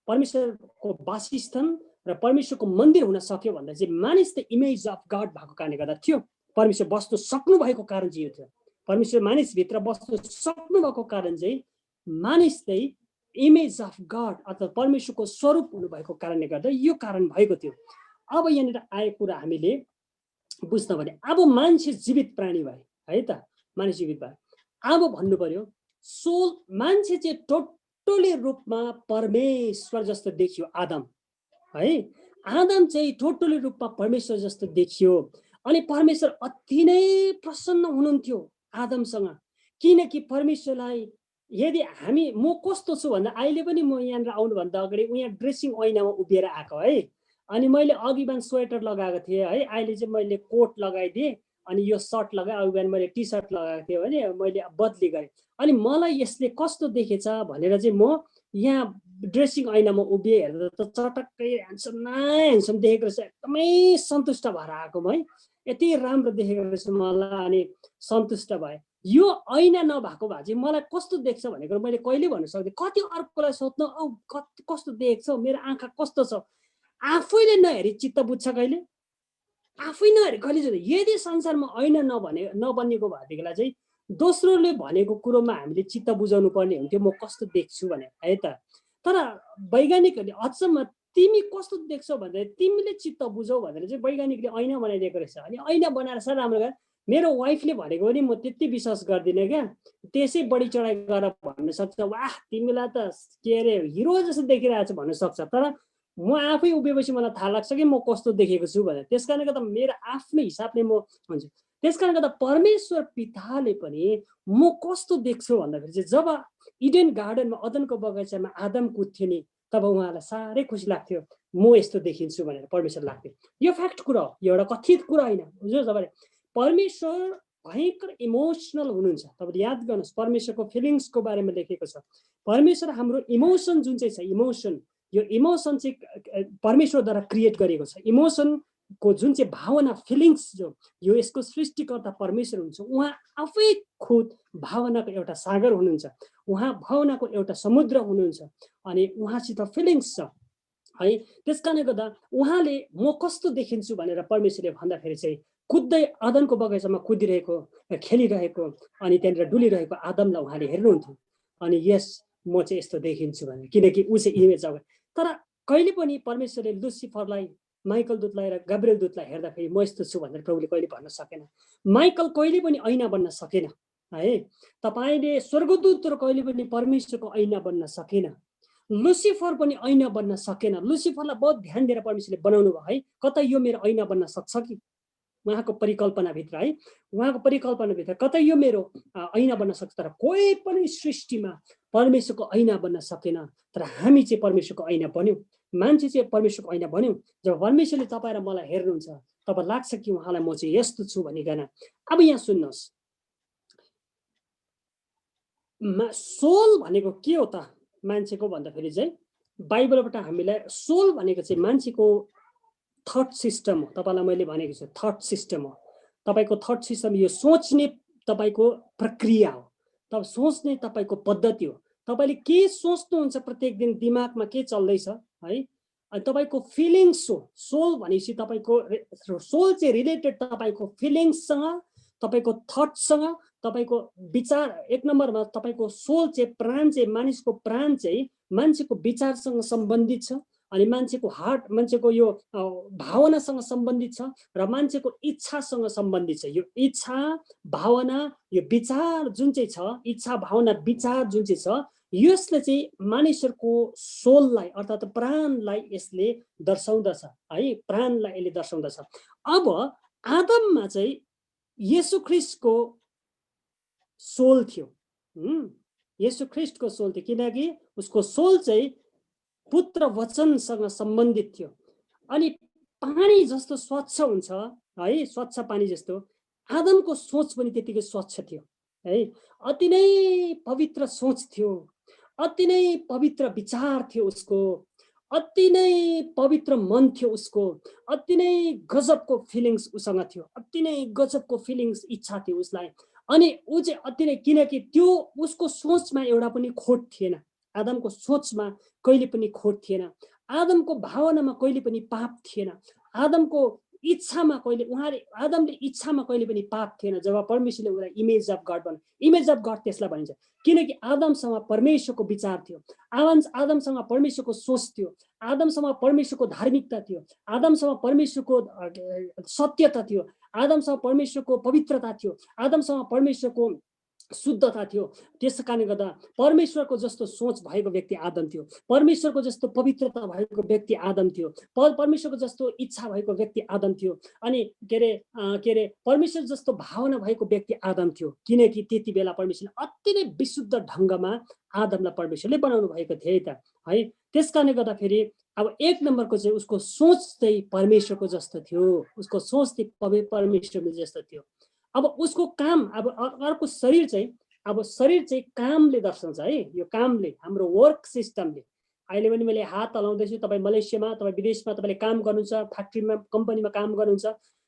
परमेश्वरको वासस्थान र परमेश्वरको मन्दिर हुन सक्यो भन्दा चाहिँ मानिस त इमेज अफ गड भएको कारणले गर्दा थियो। परमेश्वर बस्नु सक्नु भएको कारण चाहिँ यो थियो। परमेश्वर मानिसभित्र बस्नु सक्नु भएको कारण चाहिँ मानिस चाहिँ इमेज अफ गड अथवा परमेश्वरको स्वरूप हुनुभएको कारणले गर्दा यो कारण भएको थियो। अब यहाँनिर आएको कुरा हामीले बुझ्न भने अब मान्छे जीवित प्राणी भए है त, मानिस जीवित भए। अब भन्नु पर्यो सोल मान्छे चाहिँ टोटली रूपमा परमेश्वर जस्तो देखियो आदम है। आदम चाहिँ टोटली रूपमा परमेश्वर जस्तो देखियो अनि परमेश्वर अति नै प्रसन्न हुनुहुन्थ्यो आदमसँग, किनकि परमेश्वरलाई यदि हामी म कस्तो छु भन्दा अहिले पनि म यहाँनिर आउनुभन्दा अगाडि यहाँ ड्रेसिङ ऐनामा उभिएर आएको है। अनि मैले अघि बिहान स्वेटर लगाएको थिएँ है, अहिले चाहिँ मैले कोट लगाइदिएँ अनि यो सर्ट लगाएँ, अघि बिहान मैले टी सर्ट लगाएको थिएँ भने मैले बदली गरेँ। अनि मलाई यसले कस्तो देखेछ भनेर चाहिँ म यहाँ ड्रेसिङ ऐनामा उभिए हेर्दा त चटक्कै ह्यान्डसम न ह्यान्डसम देखेको रहेछ, एकदमै सन्तुष्ट भएर आएको है। यति राम्रो देखेको रहेछ मलाई अनि सन्तुष्ट भए। यो ऐना नभएको भए चाहिँ मलाई कस्तो देख्छ भनेको मैले कहिले भन्न सक्दिनँ। कति अर्कोलाई सोध्न औ कस्तो देख्छौ, मेरो आँखा कस्तो छ, आफैले नहेरी चित्त बुझ्छ कहिले, आफै नहेरी कहिले जुन। यदि संसारमा ऐना नबनिएको भएदेखिलाई चाहिँ दोस्रोले भनेको कुरोमा हामीले चित्त बुझाउनु पर्ने हुन्थ्यो म कस्तो देख्छु भनेर है त। तर वैज्ञानिकहरूले अचम्म तिमी कस्तो देख्छौ भन्दा तिमीले चित्त बुझौ भनेर चाहिँ वैज्ञानिकले ऐना बनाइदिएको रहेछ। अनि ऐना बनाएर सर राम्रो गरे मेरो वाइफले भनेको पनि म त्यति विश्वास गर्दिनँ क्या, त्यसै बढी चढाइ गरेर भन्न सक्छ वाह तिमीलाई त के अरे हिरो जस्तो देखिरहेको छ भन्न सक्छ। तर म आफै उभिएपछि मलाई थाहा लाग्छ कि म कस्तो देखेको छु भनेर। त्यस कारणले गर्दा मेरो आफ्नै हिसाबले म भन्छु। त्यस कारणले गर्दा परमेश्वर पिताले पनि म कस्तो देख्छु भन्दाखेरि चाहिँ जब इडेन गार्डनमा अदनको बगैँचामा आदम कुद्थ्यो नि तब उहाँलाई साह्रै खुसी लाग्थ्यो म यस्तो देखिन्छु भनेर परमेश्वर लाग्थ्यो। यो फ्याक्ट कुरा हो, यो एउटा कथित कुरा होइन। बुझ्नु तपाईँले, परमेश्वर भयङ्कर इमोसनल हुनुहुन्छ। तपाईँले याद गर्नुहोस् परमेश्वरको फिलिङ्सको बारेमा लेखेको छ। परमेश्वर हाम्रो इमोसन जुन चाहिँ छ, इमोसन, यो इमोसन चाहिँ परमेश्वरद्वारा क्रिएट गरेको छ। इमोसनको जुन चाहिँ भावना फिलिङ्स जो यो यसको सृष्टिकर्ता परमेश्वर हुन्छ। उहाँ आफै खुद भावनाको एउटा सागर हुनुहुन्छ, उहाँ भावनाको एउटा समुद्र हुनुहुन्छ अनि उहाँसित फिलिङ्स छ है। त्यस कारणले गर्दा उहाँले म कस्तो देखिन्छु भनेर परमेश्वरले भन्दाखेरि चाहिँ कुद्दै आदमको बगैँचामा कुदिरहेको खेलिरहेको अनि त्यहाँनिर डुलिरहेको आदमलाई उहाँले हेर्नुहुन्थ्यो अनि यस म चाहिँ यस्तो देखिन्छु भनेर, किनकि ऊ चाहिँ इमेज अब। तर कहिले पनि परमेश्वरले लुसिफरलाई, माइकल दूतलाई र गाब्रिएल दूतलाई हेर्दाखेरि म यस्तो छु भनेर प्रभुले कहिले भन्न सकेन। माइकल कहिले पनि ऐना बन्न सकेन है। तपाईँले स्वर्गदूत र कहिले पनि परमेश्वरको ऐना बन्न सकेन। लुसिफर पनि ऐना बन्न सकेन। लुसिफरलाई बहुत ध्यान दिएर परमेश्वरले बनाउनु भयो है। कतै यो मेरो ऐना बन्न सक्छ कि उहाँको परिकल्पनाभित्र है, उहाँको परिकल्पनाभित्र कतै यो मेरो ऐना बन्न सक्छ। तर कोही पनि सृष्टिमा परमेश्वरको ऐना बन्न सकेन। तर हामी चाहिँ परमेश्वरको ऐना बन्यौँ, मान्छे चाहिँ परमेश्वरको ऐना बन्यौँ। जब परमेश्वरले तपाईँ र मलाई हेर्नुहुन्छ तब लाग्छ कि उहाँलाई म चाहिँ यस्तो छु भनिकन। अब यहाँ सुन्नुहोस्, सोल भनेको के हो त मान्छेको भन्दाखेरि चाहिँ बाइबलबाट हामीलाई सोल भनेको चाहिँ मान्छेको थट सिस्टम हो। तपाईँलाई मैले भनेको छु थट सिस्टम हो। तपाईँको थट सिस्टम यो सोच्ने तपाईँको प्रक्रिया हो, तब सोच्ने तपाईँको पद्धति हो। तपाईँले के सोच्नुहुन्छ प्रत्येक दिन दिमागमा के चल्दैछ है। अनि तपाईँको फिलिङ्स हो। सोल भनेपछि तपाईँको सोल चाहिँ रिलेटेड तपाईँको फिलिङ्ससँग, तपाईँको थटसँग, तपाईँको विचार। एक नम्बरमा तपाईँको सोल चाहिँ प्राण चाहिँ मानिसको प्राण चाहिँ मान्छेको विचारसँग सम्बन्धित छ अनि मान्छेको हार्ट, मान्छेको यो भावनासँग सम्बन्धित छ र मान्छेको इच्छासँग सम्बन्धित छ। यो इच्छा भावना यो विचार जुन चाहिँ छ, इच्छा भावना विचार जुन चाहिँ छ, यसले चाहिँ मानिसहरूको सोललाई अर्थात् प्राणलाई यसले दर्शाउँदछ है, प्राणलाई यसले दर्शाउँदछ। अब आदममा चाहिँ येशू ख्रीष्टको सोल थियो। येशू ख्रिस्टको सोल थियो, किनकि उसको सोल चाहिँ पुत्र वचनसँग सम्बन्धित थियो। अनि पानी जस्तो स्वच्छ हुन्छ है, स्वच्छ पानी जस्तो आदमको सोच पनि त्यतिकै स्वच्छ थियो है। अति नै पवित्र सोच थियो, अति नै पवित्र विचार थियो उसको, अति नै पवित्र मन थियो उसको, अति नै गजबको फिलिङ्स उसँग थियो, अति नै गजबको फिलिङ्स इच्छा थियो उसलाई। अनि ऊ चाहिँ अति नै, किनकि त्यो उसको सोचमा एउटा पनि खोट थिएन, आदमको सोचमा कहिले पनि खोट थिएन, आदमको भावनामा कहिले पनि पाप थिएन, आदमको इच्छामा कहिले आदमले इच्छामा कहिले पनि पाप थिएन। जब परमेश्वरले उसलाई इमेज अफ गड बनायो, इमेज अफ गड त्यसलाई भनिन्छ, किनकि आदमसँग परमेश्वरको विचार थियो, आदमसँग परमेश्वरको सोच थियो, आदमसँग परमेश्वरको धार्मिकता थियो, आदमसँग परमेश्वरको सत्यता थियो, आदमसँग परमेश्वरको पवित्रता थियो, आदमसँग परमेश्वरको शुद्धता थियो। त्यस कारणले गर्दा परमेश्वरको जस्तो सोच भएको व्यक्ति आदम थियो, परमेश्वरको जस्तो पवित्रता भएको व्यक्ति आदम थियो, परमेश्वरको जस्तो इच्छा भएको व्यक्ति आदम थियो, अनि के अरे परमेश्वर जस्तो भावना भएको व्यक्ति आदम थियो। किनकि त्यति बेला परमेश्वरले अति नै विशुद्ध ढङ्गमा आदमलाई परमेश्वरले बनाउनु भएको थियो त है। त्यस कारणले गर्दा फेरि अब एक नम्बरको चाहिँ उसको सोच चाहिँ परमेश्वरको जस्तो थियो, उसको सोच चाहिँ परमेश्वरको जस्तो थियो। अब उसको काम, अब अर्को शरीर चाहिँ, अब शरीर चाहिँ कामले दर्शाउँछ है, यो कामले, हाम्रो वर्क सिस्टमले। अहिले पनि मैले हात हलाउँदैछु, तपाईँ मलेसियामा, तपाईँ विदेशमा तपाईँले काम गर्नुहुन्छ, फ्याक्ट्रीमा कम्पनीमा काम गर्नुहुन्छ,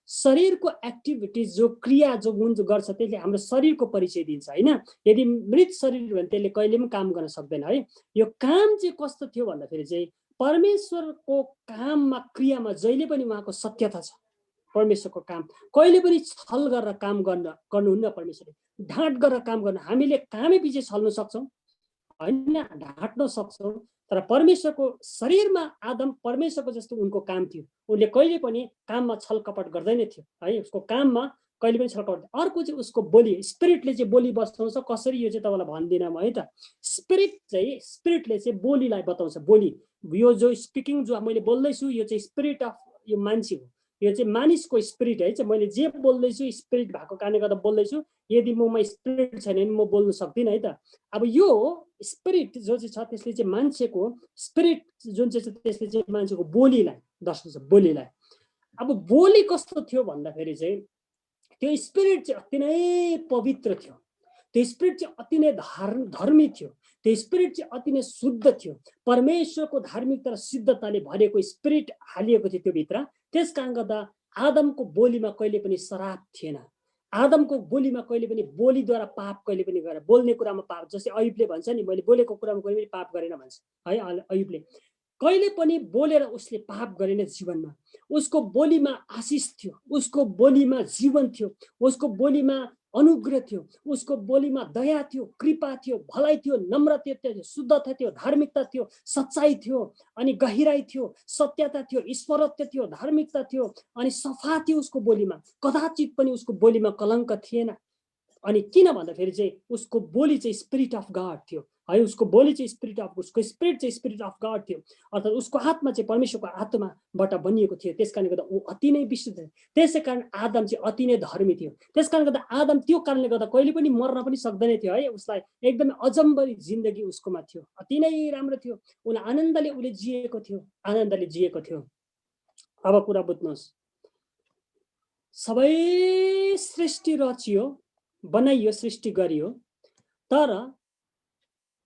शरीरको एक्टिभिटिज जो क्रिया जो गुण गर्छ त्यसले हाम्रो शरीरको परिचय दिन्छ होइन। यदि मृत शरीर हो भने त्यसले कहिले पनि काम गर्न सक्दैन है। यो काम चाहिँ कस्तो थियो भन्दाखेरि चाहिँ परमेश्वरको काममा क्रियामा जहिले पनि उहाँको सत्यता छ। परमेश्वरको काम कहिले पनि छल गरेर काम गर्नुहुन्न परमेश्वरले, ढाँट गरेर काम गर्नु। हामीले कामै पछि छल्न सक्छौँ होइन, ढाँट्न सक्छौँ, तर परमेश्वरको शरीरमा आदम परमेश्वरको जस्तो उनको काम थियो, उनले कहिले पनि काममा छल कपट गर्दैन थियो है, उसको काममा कहिले पनि छल कपट। अर्को चाहिँ उसको बोली, स्पिरिटले चाहिँ बोली बचाउँछ। कसरी यो चाहिँ तपाईँलाई भन्दिनँ म है त। स्पिरिटले चाहिँ बोलीलाई बताउँछ। बोली, यो जो स्पिकिङ जो मैले बोल्दैछु यो चाहिँ स्पिरिट अफ यो मान्छे हो, यो चाहिँ मानिसको स्पिरिट है। चाहिँ मैले जे बोल्दैछु स्पिरिट भएको कारणले गर्दा बोल्दैछु, यदि ममा स्पिरिट छैन भने म बोल्न सक्दिनँ है त। अब यो स्पिरिट जो चाहिँ छ त्यसले चाहिँ मान्छेको स्पिरिट जुन चाहिँ छ त्यसले चाहिँ मान्छेको बोलीलाई दर्शाउँछ, बोलीलाई। अब बोली कस्तो थियो भन्दाखेरि चाहिँ त्यो स्पिरिट चाहिँ अति नै पवित्र थियो, त्यो स्पिरिट चाहिँ अति नै धर्मी थियो, त्यो स्पिरिट चाहिँ अति नै शुद्ध थियो। परमेश्वरको धार्मिकता र शुद्धताले भरेको स्पिरिट हालिएको थियो त्यो भित्र। त्यस कारण गर्दा आदमको बोलीमा कहिले पनि शराब थिएन, आदमको बोलीमा कहिले पनि बोलीद्वारा पाप कहिले पनि गरेन। बोल्ने कुरामा पाप, जस्तै अयुबले भन्छ नि मैले बोलेको कुरामा कहिले पनि पाप गरेन भन्छ है। अयुबले कहिले पनि बोलेर उसले पाप गरेन जीवनमा। उसको बोलीमा आशिष थियो, उसको बोलीमा जीवन थियो, उसको बोलीमा अनुग्रह थियो, उसको बोलीमा दया थियो, कृपा थियो, भलाइ थियो, नम्रता थियो, शुद्धता थियो, धार्मिकता थियो, सच्चाइ थियो, अनि गहिराई थियो, सत्यता थियो, ईश्वरत्व थियो, धार्मिकता थियो, अनि सफा थियो उसको बोलीमा। कदाचित पनि उसको बोलीमा कलङ्क थिएन। अनि किन भन्दाखेरि चाहिँ उसको बोली चाहिँ स्पिरिट अफ गड थियो है, उसको बोली चाहिँ स्पिरिट अफ, उसको स्पिरिट चाहिँ स्पिरिट अफ गड थियो, अर्थात् उसको आत्मा चाहिँ परमेश्वरको आत्माबाट बनिएको थियो। त्यस कारणले गर्दा ऊ अति नै विशुद्ध थियो। त्यसै कारण आदम चाहिँ अति नै धर्मी थियो। त्यस कारणले गर्दा आदम त्यो कारणले गर्दा कहिले पनि मर्न पनि सक्दैन थियो है। उसलाई एकदमै अजम्बरी जिन्दगी उसकोमा थियो, अति नै राम्रो थियो, उसलाई आनन्दले उसले जिएको थियो, आनन्दले जिएको थियो। अब कुरा बुझ्नुहोस्, सबै सृष्टि रचियो, बनाइयो, सृष्टि गरियो, तर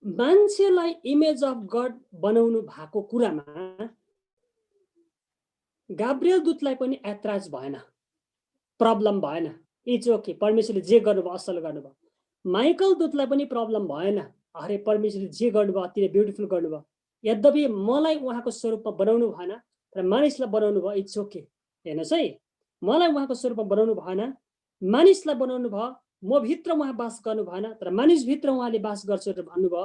मान्छेलाई इमेज अफ गड बनाउनु भएको कुरामा गाब्रिएल दूतलाई पनि ऐतराज भएन, प्रब्लम भएन। इट्स ओके, परमेश्वरले जे गर्नुभयो असल गर्नुभयो। माइकल दूतलाई पनि प्रब्लम भएन, अरे परमेश्वरले जे गर्नुभयो अति नै ब्युटिफुल गर्नुभयो, यद्यपि मलाई उहाँको स्वरूपमा बनाउनु भएन तर मानिसलाई बनाउनु भयो। इट्स ओके, हेर्नुहोस् है, मलाई उहाँको स्वरूपमा बनाउनु भएन, मानिसलाई बनाउनु भयो, म भित्र उहाँ बास गर्नु भएन तर मानिसभित्र उहाँले बास गर्छ भनेर भन्नुभयो।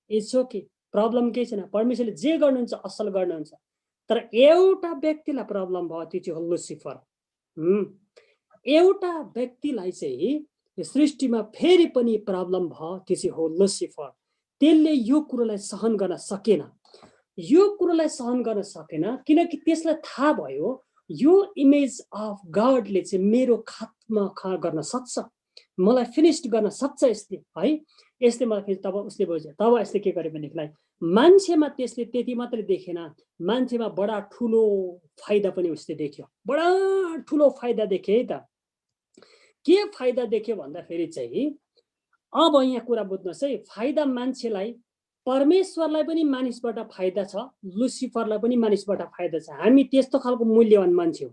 इट्स ओके, प्रब्लम केही छैन, परमेश्वरले जे गर्नुहुन्छ असल गर्नुहुन्छ। तर एउटा व्यक्तिलाई प्रब्लम भयो, त्यो चाहिँ हो लुसिफर। एउटा व्यक्तिलाई चाहिँ यो सृष्टिमा फेरि पनि प्रब्लम भयो, त्यो चाहिँ हो लुसिफर। त्यसले यो कुरोलाई सहन गर्न सकेन, यो कुरोलाई सहन गर्न सकेन, किनकि त्यसलाई थाहा भयो यो इमेज अफ गडले चाहिँ मेरो खात्मा गर्न सक्छ, मलाई फिनिस्ड गर्न सक्छ यसले है, यसले मलाई फेरि तब उसले बुझ्यो। तब यसले के गर्यो भनेदेखिलाई मान्छेमा त्यसले त्यति मात्रै देखेन, मान्छेमा बडा ठुलो फाइदा पनि उसले देख्यो, बडा ठुलो फाइदा देखे है त। के फाइदा देख्यो भन्दाखेरि चाहिँ अब यहाँ कुरा बुझ्नुहोस् है, फाइदा मान्छेलाई परमेश्वरलाई पनि मानिसबाट फाइदा छ, लुसिफरलाई पनि मानिसबाट फाइदा छ। हामी त्यस्तो खालको मूल्यवान मान्छे हो,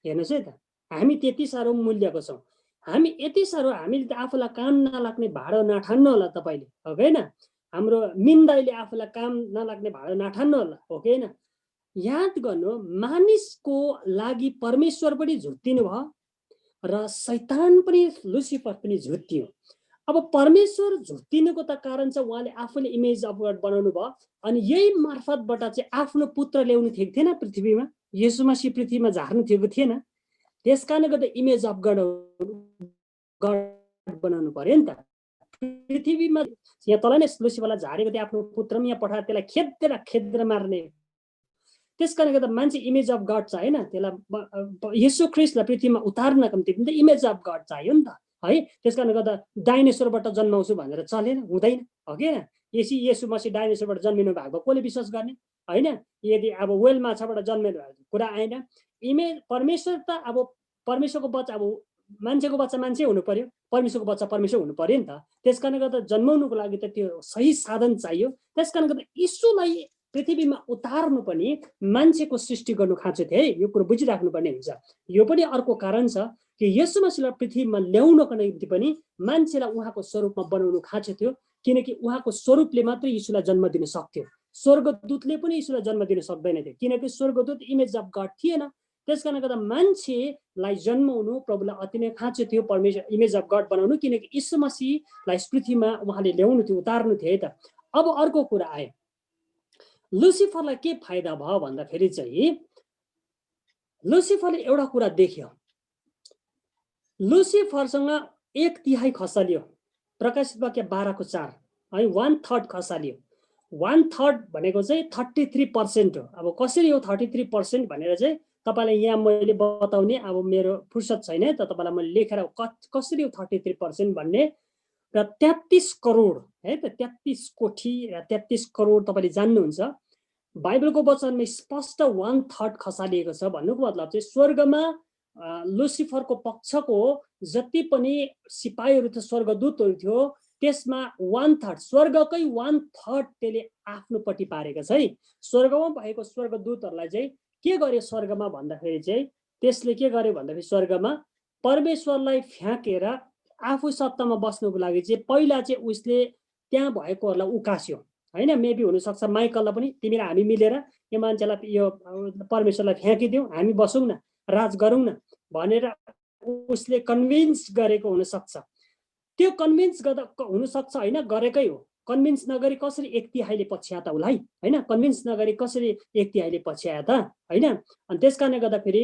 हेर्नुहोस् है त, हामी त्यति साह्रो मूल्यको छौँ। हामी यति साह्रो, हामीले त आफूलाई काम नलाग्ने भाडो नठान्नु होला तपाईँले, हो कि होइन? हाम्रो मिन्दाइले आफूलाई काम नलाग्ने भाडो नठान्नु होला, हो कि होइन? याद गर्नु, मानिसको लागि परमेश्वर पनि झुत्तिनु भयो र शैतान पनि, लुसिफर पनि झुत्तियो। अब परमेश्वर झुत्तिनुको त कारण चाहिँ उहाँले आफूले इमेज अफ गड बनाउनु भयो, अनि यही मार्फतबाट चाहिँ आफ्नो पुत्र ल्याउनु थिएको थिएन पृथ्वीमा, येशू मसीह पृथ्वीमा झार्नु थिएको थिएन। त्यस कारणले गर्दा इमेज अफ गड बनाउनु पर्यो नि त। पृथ्वीमा यहाँ तल नै लुसिफरलाई झारेको थियो, आफ्नो पुत्रमा यहाँ पठाएर त्यसलाई खेदेर मार्ने। त्यस कारणले गर्दा मान्छे इमेज अफ गड छ होइन, त्यसलाई येशू ख्रीष्टलाई पृथ्वीमा उतार्नको निम्ति इमेज अफ गड चाहियो नि त है। त्यस कारणले गर्दा डाइनोसरबाट जन्माउँछु भनेर चलेन, हुँदैन, हो कि होइन? येशू मसीह डाइनोसरबाट जन्मिनु भएको कसले विश्वास गर्ने होइन? यदि अब वेल माछाबाट जन्मिनु भएको कुरा आएन। इमेज परमेश्वर त अब परमेश्वरको बच्चा, अब मान्छेको बच्चा मान्छे हुनु पर्यो, परमेश्वरको बच्चा परमेश्वर हुनु पर्यो नि त। त्यस कारणले गर्दा जन्माउनुको लागि त त्यो सही साधन चाहियो। त्यस कारणले गर्दा यीशुलाई पृथ्वीमा उतार्नु पनि मान्छेको सृष्टि गर्नु खाँचो थियो है, यो कुरो बुझिराख्नु पर्ने हुन्छ। यो पनि अर्को कारण छ कि येशू मसीहलाई पृथ्वीमा ल्याउनको निम्ति पनि मान्छेलाई उहाँको स्वरूपमा बनाउनु खाँचो थियो, किनकि उहाँको स्वरूपले मात्रै यीशुलाई जन्म दिन सक्थ्यो। स्वर्गदूतले पनि यीशुलाई जन्म दिन सक्दैन थियो, किनकि स्वर्गदूत इमेज अफ गड थिएन। त्यस कारणले गर्दा मान्छेलाई जन्माउनु प्रभुलाई अति नै खाँचो थियो, परमेश्वर इमेज अफ गड बनाउनु, किनकि यीशु मसीहलाई पृथ्वीमा उहाँले ल्याउनु थियो, उतार्नु थियो है त। अब अर्को कुरा आयो, लुसिफरलाई के फाइदा भयो भन्दाखेरि चाहिँ लुसिफरले एउटा कुरा देख्यो, लुसिफरसँग 1/3 खसालियो, प्रकाशित वाक्य 12:4 है, 1/3 खसालियो। 1/3 भनेको चाहिँ 33% हो। अब कसरी हो 33% भनेर चाहिँ तपाईँलाई यहाँ मैले बताउने अब मेरो फुर्सद छैन है त, तपाईँलाई मैले लेखेर कसरी हो 33% भन्ने। र 33 करोड है त, 33 कोटी र 33 करोड तपाईँले जान्नुहुन्छ। बाइबलको वचनमा स्पष्ट 1/3 खसालिएको छ। भन्नुको मतलब चाहिँ स्वर्गमा लुसिफरको पक्षको जति पनि सिपाहीहरू थियो, स्वर्गदूतहरू थियो, त्यसमा 1/3 स्वर्गकै 1/3 त्यसले आफ्नोपट्टि पारेको छ है। स्वर्गमा भएको स्वर्गदूतहरूलाई चाहिँ के गर्यो स्वर्गमा भन्दाखेरि चाहिँ त्यसले के गर्यो भन्दाखेरि स्वर्गमा परमेश्वरलाई फ्याँकेर आफू सत्तामा बस्नुको लागि चाहिँ पहिला चाहिँ उसले त्यहाँ भएकोहरूलाई उकास्यो होइन। मेबी हुनसक्छ माइकललाई पनि तिमी र हामी मिलेर यो मान्छेलाई यो परमेश्वरलाई फ्याँकिदिउँ, हामी बसौँ न, राज गरौँ न भनेर उसले कन्भिन्स गरेको हुनसक्छ। त्यो कन्भिन्स गर्दा हुनसक्छ होइन, गरेकै हो। कन्भिन्स नगरी कसरी 1/3 पछ्याए त उसलाई होइन, कन्भिन्स नगरी कसरी 1/3 पछ्याए त होइन। अनि त्यस कारणले गर्दाखेरि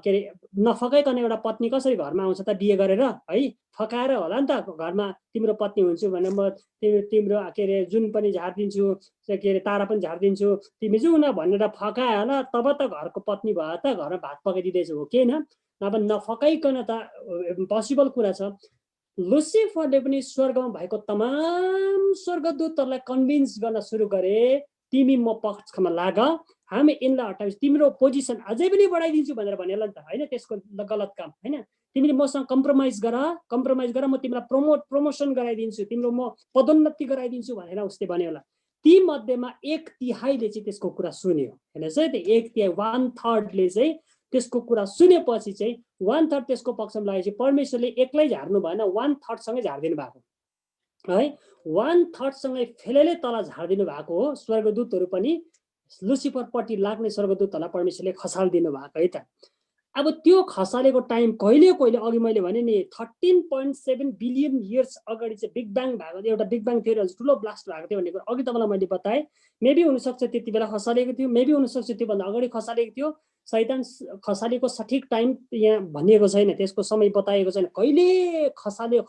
के अरे नफकाइकन एउटा पत्नी कसरी घरमा आउँछ त बिहे गरेर है, फकाएर होला नि त घरमा तिम्रो पत्नी हुन्छु भनेर म तिम्रो के अरे जुन पनि झारिदिन्छु, के अरे तारा पनि झारिदिन्छु, तिमी जाऊ न भनेर फकाए होला, तब त घरको पत्नी भयो त, घरमा भात पकाइदिँदैछ हो कि होइन। अब नफकाइकन त पोसिबल कुरा छ। लुसिफरले पनि स्वर्गमा भएको तमाम स्वर्गदूतहरूलाई कन्भिन्स गर्न सुरु गरे, तिमी म पक्षमा लाग, हामी यिनलाई हटाउँछ, तिम्रो पोजिसन अझै पनि बढाइदिन्छु भनेर भनेला नि त होइन। त्यसको गलत काम होइन, तिमीले मसँग कम्प्रोमाइज गर, म तिमीलाई प्रमोसन गराइदिन्छु, तिम्रो म पदोन्नति गराइदिन्छु भनेर उसले भन्यो होला। ती मध्येमा 1/3 चाहिँ त्यसको कुरा सुन्यो हेर्नुहोस् है, त्यो 1/3 1/3 चाहिँ त्यसको कुरा सुनेपछि चाहिँ 1/3 त्यसको पक्षमा लागेपछि परमेश्वरले एक्लै झार्नु भएन, 1/3 सँगै झारिदिनु भएको है। 1/3 सँगै फेलेले तल झारिदिनु भएको हो। स्वर्गदूतहरू पनि लुसिफरपट्टि लाग्ने स्वर्गदूतहरूलाई परमेश्वरले खसालिदिनु भएको है त। अब त्यो खसालेको टाइम कहिले अघि मैले भने नि 13.7 बिलियन इयर्स अगाडि चाहिँ बिग ब्याङ भएको थियो, एउटा बिग ब्याङ थियो, ठुलो ब्लास्ट भएको थियो भन्ने कुरा अघि तपाईँलाई मैले बताएँ। मेबी हुनसक्छ त्यति बेला खसालेको थियो, मेबी हुनसक्छ त्योभन्दा अगाडि खसालेको थियो। शैतान खसालेको सठिक टाइम यहाँ भनिएको छैन, त्यसको समय बताएको छैन, कहिले खसाल्यो।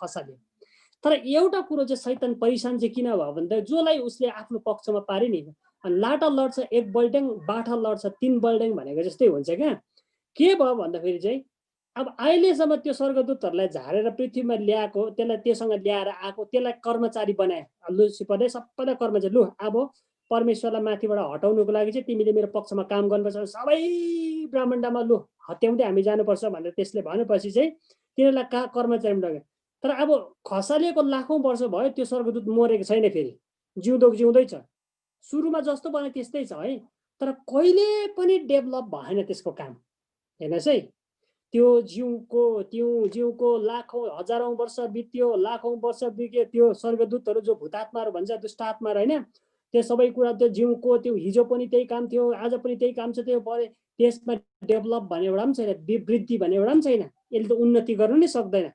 तर एउटा कुरो चाहिँ शैतान परेशान चाहिँ किन भयो भन्दा जसलाई उसले आफ्नो पक्षमा पारे नि, लाटा लड्छ 1 बल्ड्याङ, बाठा लड्छ 3 बल्ड्याङ भनेको जस्तै हुन्छ क्या। के भयो भन्दाखेरि चाहिँ अब अहिलेसम्म त्यो स्वर्गदूतहरूलाई झारेर पृथ्वीमा ल्याएको, त्यसलाई त्योसँग ल्याएर आएको, त्यसलाई कर्मचारी बनाए लुसिफरले, सबैलाई कर्मचारी। लु अब परमेश्वरलाई माथिबाट हटाउनुको लागि चाहिँ तिमीले मेरो पक्षमा काम गर्नुपर्छ, सबै ब्रह्माण्डमा लु हत्याउँदै हामी जानुपर्छ भनेर त्यसले भनेपछि चाहिँ तिनीहरूलाई कर्मचारीमा लग्यो। तर अब खसालिएको लाखौँ वर्ष भयो, त्यो स्वर्गदूत मरेको छैन, फेरि जिउँदै छ। सुरुमा जस्तो बने त्यस्तै छ है, तर कहिले पनि डेभलप भएन त्यसको काम। हेर्नुहोस् है, त्यो जिउको लाखौँ हजारौँ वर्ष बित्यो, लाखौँ वर्ष बित्यो, त्यो स्वर्गदूतहरू जो भूतात्माहरू भन्छ, दुष्ट आत्माहरू होइन, त्यो सबै कुरा त्यो जिउको त्यो हिजो पनि त्यही काम थियो, आज पनि त्यही काम छ, त्यो त्यसमा डेभलप भन्ने एउटा पनि छैन, वृद्धि भन्ने एउटा पनि छैन। यसले त उन्नति गर्नु नै सक्दैन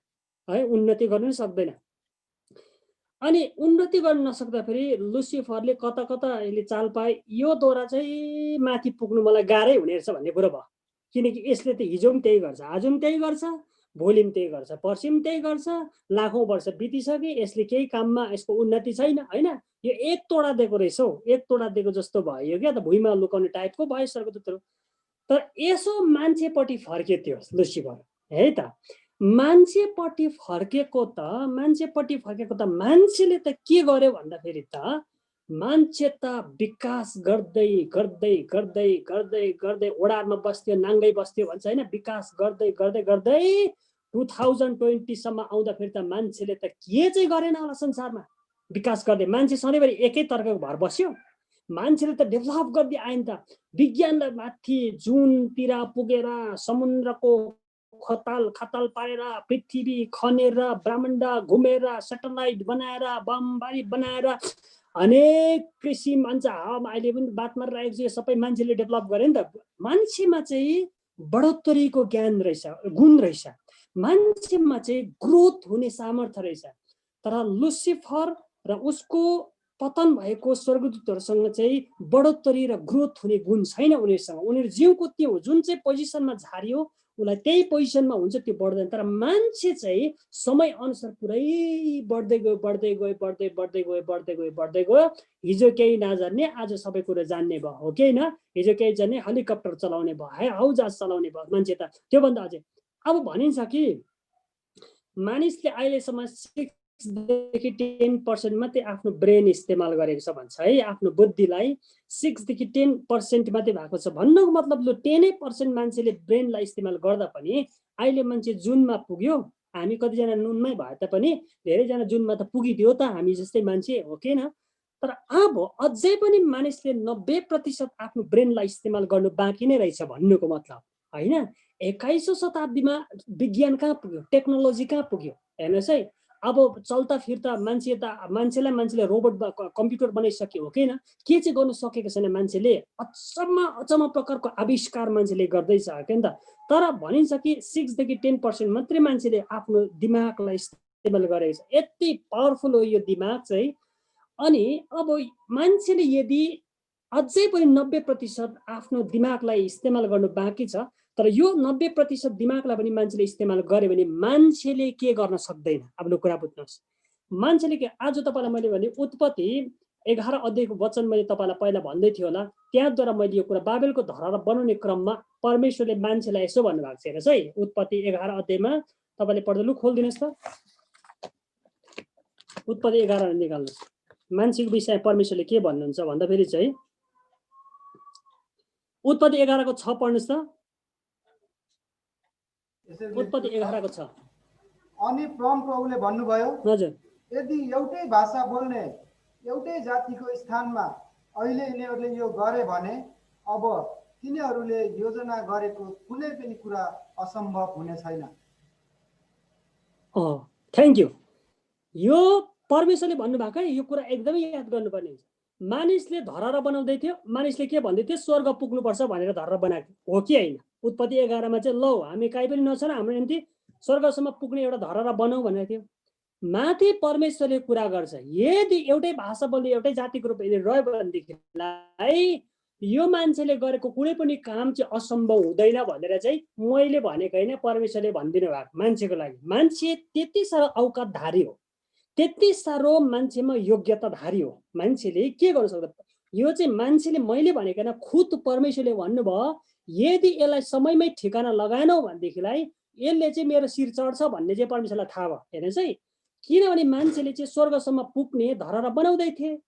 है, उन्नति गर्नु नै सक्दैन। अनि उन्नति गर्न नसक्दा फेरि लुसिफरले कता कता यसले चाल पाए, योद्वारा चाहिँ माथि पुग्नु मलाई गाह्रै हुने रहेछ भन्ने कुरो भयो। किनकि यसले त हिजो पनि त्यही गर्छ, आज पनि त्यही गर्छ, भोलि पनि त्यही गर्छ, पर्सि पनि त्यही गर्छ, लाखौँ वर्ष बितिसके, यसले केही काममा यसको उन्नति छैन होइन। यो एक तोडा दिएको रहेछ हौ, एक तोडा दिएको जस्तो भयो क्या त, भुइँमा लुकाउने टाइपको भयो स्वर्गदूतहरू। तर यसो मान्छेपट्टि फर्क्यो त्यो लुसिफर है त, मान्छेपट्टि फर्केको त मान्छेले त के गर्यो भन्दाखेरि त मान्छे त विकास गर्दै गर्दै गर्दै गर्दै गर्दै ओडारमा बस्थ्यो, नाङ्गै बस्थ्यो भन्छ होइन, विकास गर्दै गर्दै गर्दै 2020सम्म आउँदाखेरि त मान्छेले त के चाहिँ गरेन होला संसारमा, विकास गर्दै। मान्छे सधैँभरि एकै तर्कको भर बस्यो, मान्छेले त डेभलप गर्दै आयो नि त। विज्ञानलाई माथि जुनतिर पुगेर समुद्रको खताल पारेर, पृथ्वी खनेर, ब्रह्माण्ड घुमेर, सेटेलाइट बनाएर, बमबारी बनाएर, अनेक किसिम भन्छ हावामा अहिले पनि बात मारिरहेको छ, यो सबै मान्छेले डेभलप गरे नि त। मान्छेमा चाहिँ बढोत्तरीको ज्ञान रहेछ, गुण रहेछ, मान्छेमा चाहिँ ग्रोथ हुने सामर्थ्य रहेछ। तर लुसिफर र उसको पतन भएको स्वर्गदूतहरूसँग चाहिँ बढोत्तरी र ग्रोथ हुने गुण छैन उनीहरूसँग। उनीहरू जिउको त्यो जुन चाहिँ पोजिसनमा झारियो उसलाई त्यही पोजिसनमा हुन्छ, त्यो बढ्दैन। तर मान्छे चाहिँ समय अनुसार पुरै बढ्दै गयो, बढ्दै गयो, बढ्दै बढ्दै गयो, बढ्दै गयो, बढ्दै गयो। हिजो केही नजान्ने आज सबै कुरा जान्ने भयो, हो कि होइन? हिजो केही जान्ने हेलिकप्टर चलाउने भयो है, हवाईजहाज चलाउने भयो मान्छे त। त्योभन्दा अझै अब भनिन्छ कि मानिसले अहिलेसम्म 6देखि 10% मात्रै आफ्नो ब्रेन इस्तेमाल गरेको छ भन्छ है, आफ्नो बुद्धिलाई 6देखि 10% मात्रै भएको छ। भन्नुको मतलब लु 10% मान्छेले ब्रेनलाई इस्तेमाल गर्दा पनि अहिले मान्छे जुनमा पुग्यो, हामी कतिजना नुनमै भए तापनि धेरैजना जुनमा त पुगिदियो त, हामी जस्तै मान्छे हो कि न। तर अब अझै पनि मानिसले 90% आफ्नो ब्रेनलाई इस्तेमाल गर्नु बाँकी नै रहेछ भन्नुको मतलब होइन। 21औं शताब्दीमा विज्ञान कहाँ पुग्यो, टेक्नोलोजी कहाँ पुग्यो हेर्नुहोस् है। अब चल्ता फिर्ता मान्छेले रोबोट कम्प्युटर बनाइसक्यो, हो किन? के चाहिँ गर्नु सकेको छैन मान्छेले, अचम्म प्रकारको आविष्कार मान्छेले गर्दैछ के नि त। तर भनिन्छ कि 6देखि 10% मात्रै मान्छेले आफ्नो दिमागलाई इस्तेमाल गरेको छ। यति पावरफुल हो यो दिमाग चाहिँ। अनि अब मान्छेले यदि अझै पनि 90% आफ्नो दिमागलाई इस्तेमाल गर्नु बाँकी छ, तर यो 90% दिमागलाई पनि मान्छेले इस्तेमाल गर्यो भने मान्छेले के गर्न सक्दैन। अब लु कुरा बुझ्नुहोस्, मान्छेले के, आज तपाईँलाई मैले भने उत्पत्ति 11 अध्यायको वचन मैले तपाईँलाई पहिला भन्दै थियो होला, त्यहाँद्वारा मैले यो कुरा बाबेलको धरहरा बनाउने क्रममा परमेश्वरले मान्छेलाई यसो भन्नुभएको छ। हेर्नुहोस् है, उत्पत्ति 11 अध्यायमा तपाईँले पढ्दा, लु खोलिदिनुहोस् त, उत्पत्ति 11 निकाल्नुहोस्। मान्छेको विषय परमेश्वरले के भन्नुहुन्छ भन्दाखेरि चाहिँ उत्पत्ति 11 को 6 पढ्नुहोस् त। उत्पत्ति 11 को 6। अनि परमप्रभुले भन्नुभयो, हजुर, यदि एउटै भाषा बोल्ने एउटै जातिको स्थानमा अहिले यिनीहरूले यो गरे भने अब तिनीहरूले योजना गरेको कुनै पनि कुरा असम्भव हुने छैन। Thank you. यो परमेश्वरले भन्नुभएको है, यो कुरा एकदमै याद गर्नुपर्ने हुन्छ। मानिसले धरहरा बनाउँदै थियो, मानिसले के भन्दै थियो, स्वर्ग पुग्नुपर्छ भनेर धरहरा बनाएको हो कि होइन? उत्पत्ति 11 मा चाहिँ लौ हामी कहीँ पनि नछौँ, हाम्रो निम्ति स्वर्गसम्म पुग्ने एउटा धरहरा बनाऊ भनेर थियो। माथि परमेश्वरले कुरा गर्छ, यदि एउटै भाषा बोल्ने एउटै जातिको रूपमा रह्यो भनेदेखिलाई यो मान्छेले गरेको कुनै पनि काम चाहिँ असम्भव हुँदैन भनेर चाहिँ मैले भनेको होइन, परमेश्वरले भनिदिनु भएको मान्छेको लागि। मान्छे त्यति साह्रो औकातधारी हो, त्यति साह्रो मान्छेमा योग्यताधारी हो, मान्छेले के गर्न सक्छ। यो चाहिँ मान्छेले मैले भनेको होइन, खुद परमेश्वरले भन्नुभयो, यदि यसलाई समयमै ठिकाना लगाएनौ भनेदेखिलाई यसले चाहिँ मेरो शिर चढ्छ भन्ने चाहिँ परमेश्वरलाई थाहा भयो। हेर्नुहोस् है, किनभने मान्छेले चाहिँ स्वर्गसम्म पुग्ने धरहरा बनाउँदै थिए।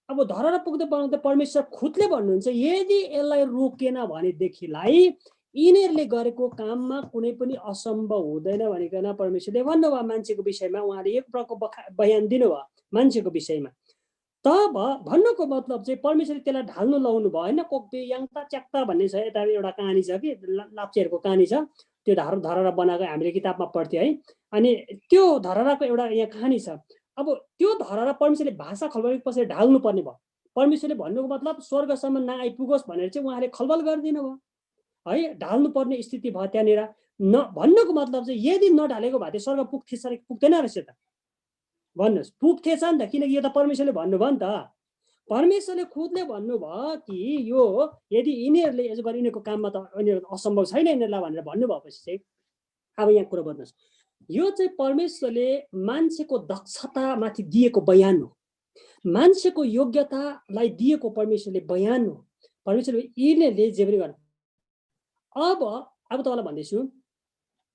अब धरहरा पुग्दै बनाउँदै परमेश्वर खुदले भन्नुहुन्छ यदि यसलाई रोकेन भनेदेखिलाई यिनीहरूले गरेको काममा कुनै पनि असम्भव हुँदैन भनिकन परमेश्वरले भन्नुभयो मान्छेको विषयमा। उहाँले एक प्रकारको बयान दिनुभयो मान्छेको विषयमा। तब भन्नुको मतलब चाहिँ परमेश्वरले त्यसलाई ढाल्नु लाउनु भयो होइन। कोक्बे याङता च्याक्ता भन्ने छ, यता एउटा कहानी छ कि लाप्चेहरूको कहानी छ, त्यो धरहरा बनाएको हामीले किताबमा पढ्थ्यो है। अनि त्यो धरहराको एउटा यहाँ कहानी छ। अब त्यो धरहरा परमेश्वरले भाषा खलबल पछि ढाल्नु पर्ने भयो। परमेश्वरले भन्नुको मतलब स्वर्गसम्म नआइपुगोस् भनेर चाहिँ उहाँले खलबल गरिदिनु भयो है, ढाल्नु पर्ने स्थिति भयो त्यहाँनिर। भन्नुको मतलब चाहिँ यदि नढालेको भए स्वर्ग पुग्थेछ पुग्दैन रहेछ त, भन्नुहोस्, पुग्थेछ नि त, किनकि यो त परमेश्वरले भन्नुभयो नि त। परमेश्वरले खुदले भन्नुभयो कि यो यदि यिनीहरूले यसो गरी यिनीहरूको काममा त यिनीहरू असम्भव छैन यिनीहरूलाई भनेर भन्नुभएपछि चाहिँ अब यहाँ कुरो गर्नुहोस्, यो चाहिँ परमेश्वरले मान्छेको दक्षतामाथि दिएको बयान हो, मान्छेको योग्यतालाई दिएको परमेश्वरले बयान हो। परमेश्वरले यिनीहरूले जे पनि गर्नु। अब तपाईँलाई भन्दैछु,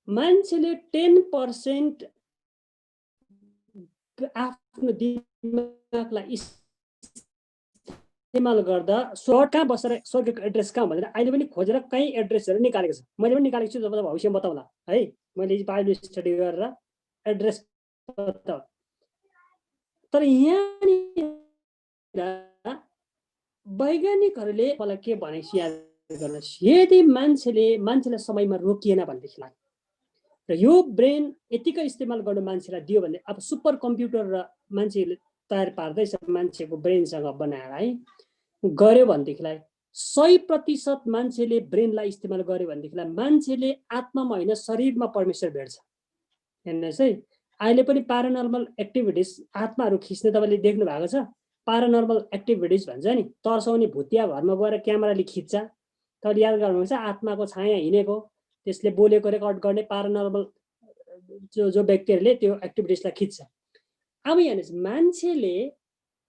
मान्छेले 10% आफ्नो दिमागलाई इस्तेमाल गर्दा स्वर्ग कहाँ बसेर स्वर्गको एड्रेस कहाँ भनेर अहिले पनि खोजेर कहीँ एड्रेसहरू निकालेको छ। मैले पनि निकालेको छु, जब भविष्यमा बताउँला है। मैले बाइबल स्टडी गरेर एड्रेस बताउ। तर यहाँ वैज्ञानिकहरूले मलाई के भनेको याद गर्नुहोस्, यदि मान्छेलाई समयमा रोकिएन भनेदेखिलाई र यो ब्रेन यतिकै इस्तेमाल गर्नु मान्छेलाई दियो भने, अब सुपर कम्प्युटर र मान्छेले तयार पार्दैछ मान्छेको ब्रेनसँग बनाएर है, गर्यो भनेदेखिलाई 100% मान्छेले ब्रेनलाई इस्तेमाल गर्यो भनेदेखिलाई मान्छेले आत्मामा होइन शरीरमा परमेश्वर भेट्छ। हेर्नुहोस् है, अहिले पनि प्यारानर्मल एक्टिभिटिज आत्माहरू खिच्ने तपाईँले देख्नु भएको छ। प्यारानर्मल एक्टिभिटिज भन्छ नि, तर्साउने भुतिया घरमा गएर क्यामेराले खिच्छ। तपाईँले याद गर्नुहुन्छ आत्माको छाया हिँडेको, त्यसले बोलेको रेकर्ड गर्ने प्यारानर्मल जो व्यक्तिहरूले त्यो एक्टिभिटिजलाई खिच्छ। अब हेर्नुहोस्, मान्छेले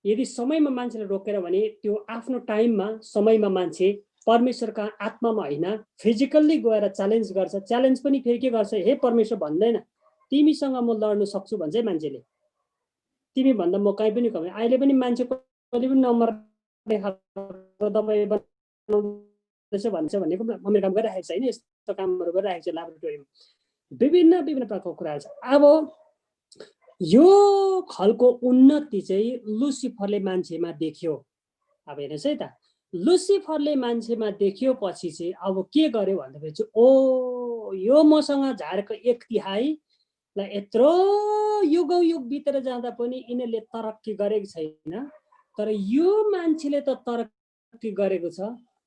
यदि समयमा मान्छेले रोकेर भने त्यो आफ्नो टाइममा समयमा मान्छे परमेश्वरका आत्मामा होइन फिजिकल्ली गएर च्यालेन्ज गर्छ। च्यालेन्ज पनि फेरि के गर्छ, हे परमेश्वर भन्दैन तिमीसँग म लड्नु सक्छु भन्छ है मान्छेले। तिमी भन्दा म कहीँ पनि कमै। अहिले पनि मान्छे कहिले पनि नम्बर दबाई बनाउँदैछ भन्छ भनेको मेरो काम गरिरहेको छैन, यस्तो कामहरू गरिरहेको छ ल्याबोरेटरीमा, विभिन्न प्रकारको कुराहरू छ। अब यो खालको उन्नति चाहिँ लुसिफरले मान्छेमा देख्यो। अब हेर्नुहोस् है त, लुसिफरले मान्छेमा देख्यो पछि चाहिँ अब के गर्यो भन्दाखेरि चाहिँ ओ यो मसँग झारेको 1/3 यत्रो युग बितेर जाँदा पनि यिनीहरूले तरक्की गरेको छैन, तर यो मान्छेले त तरक्की गरेको छ।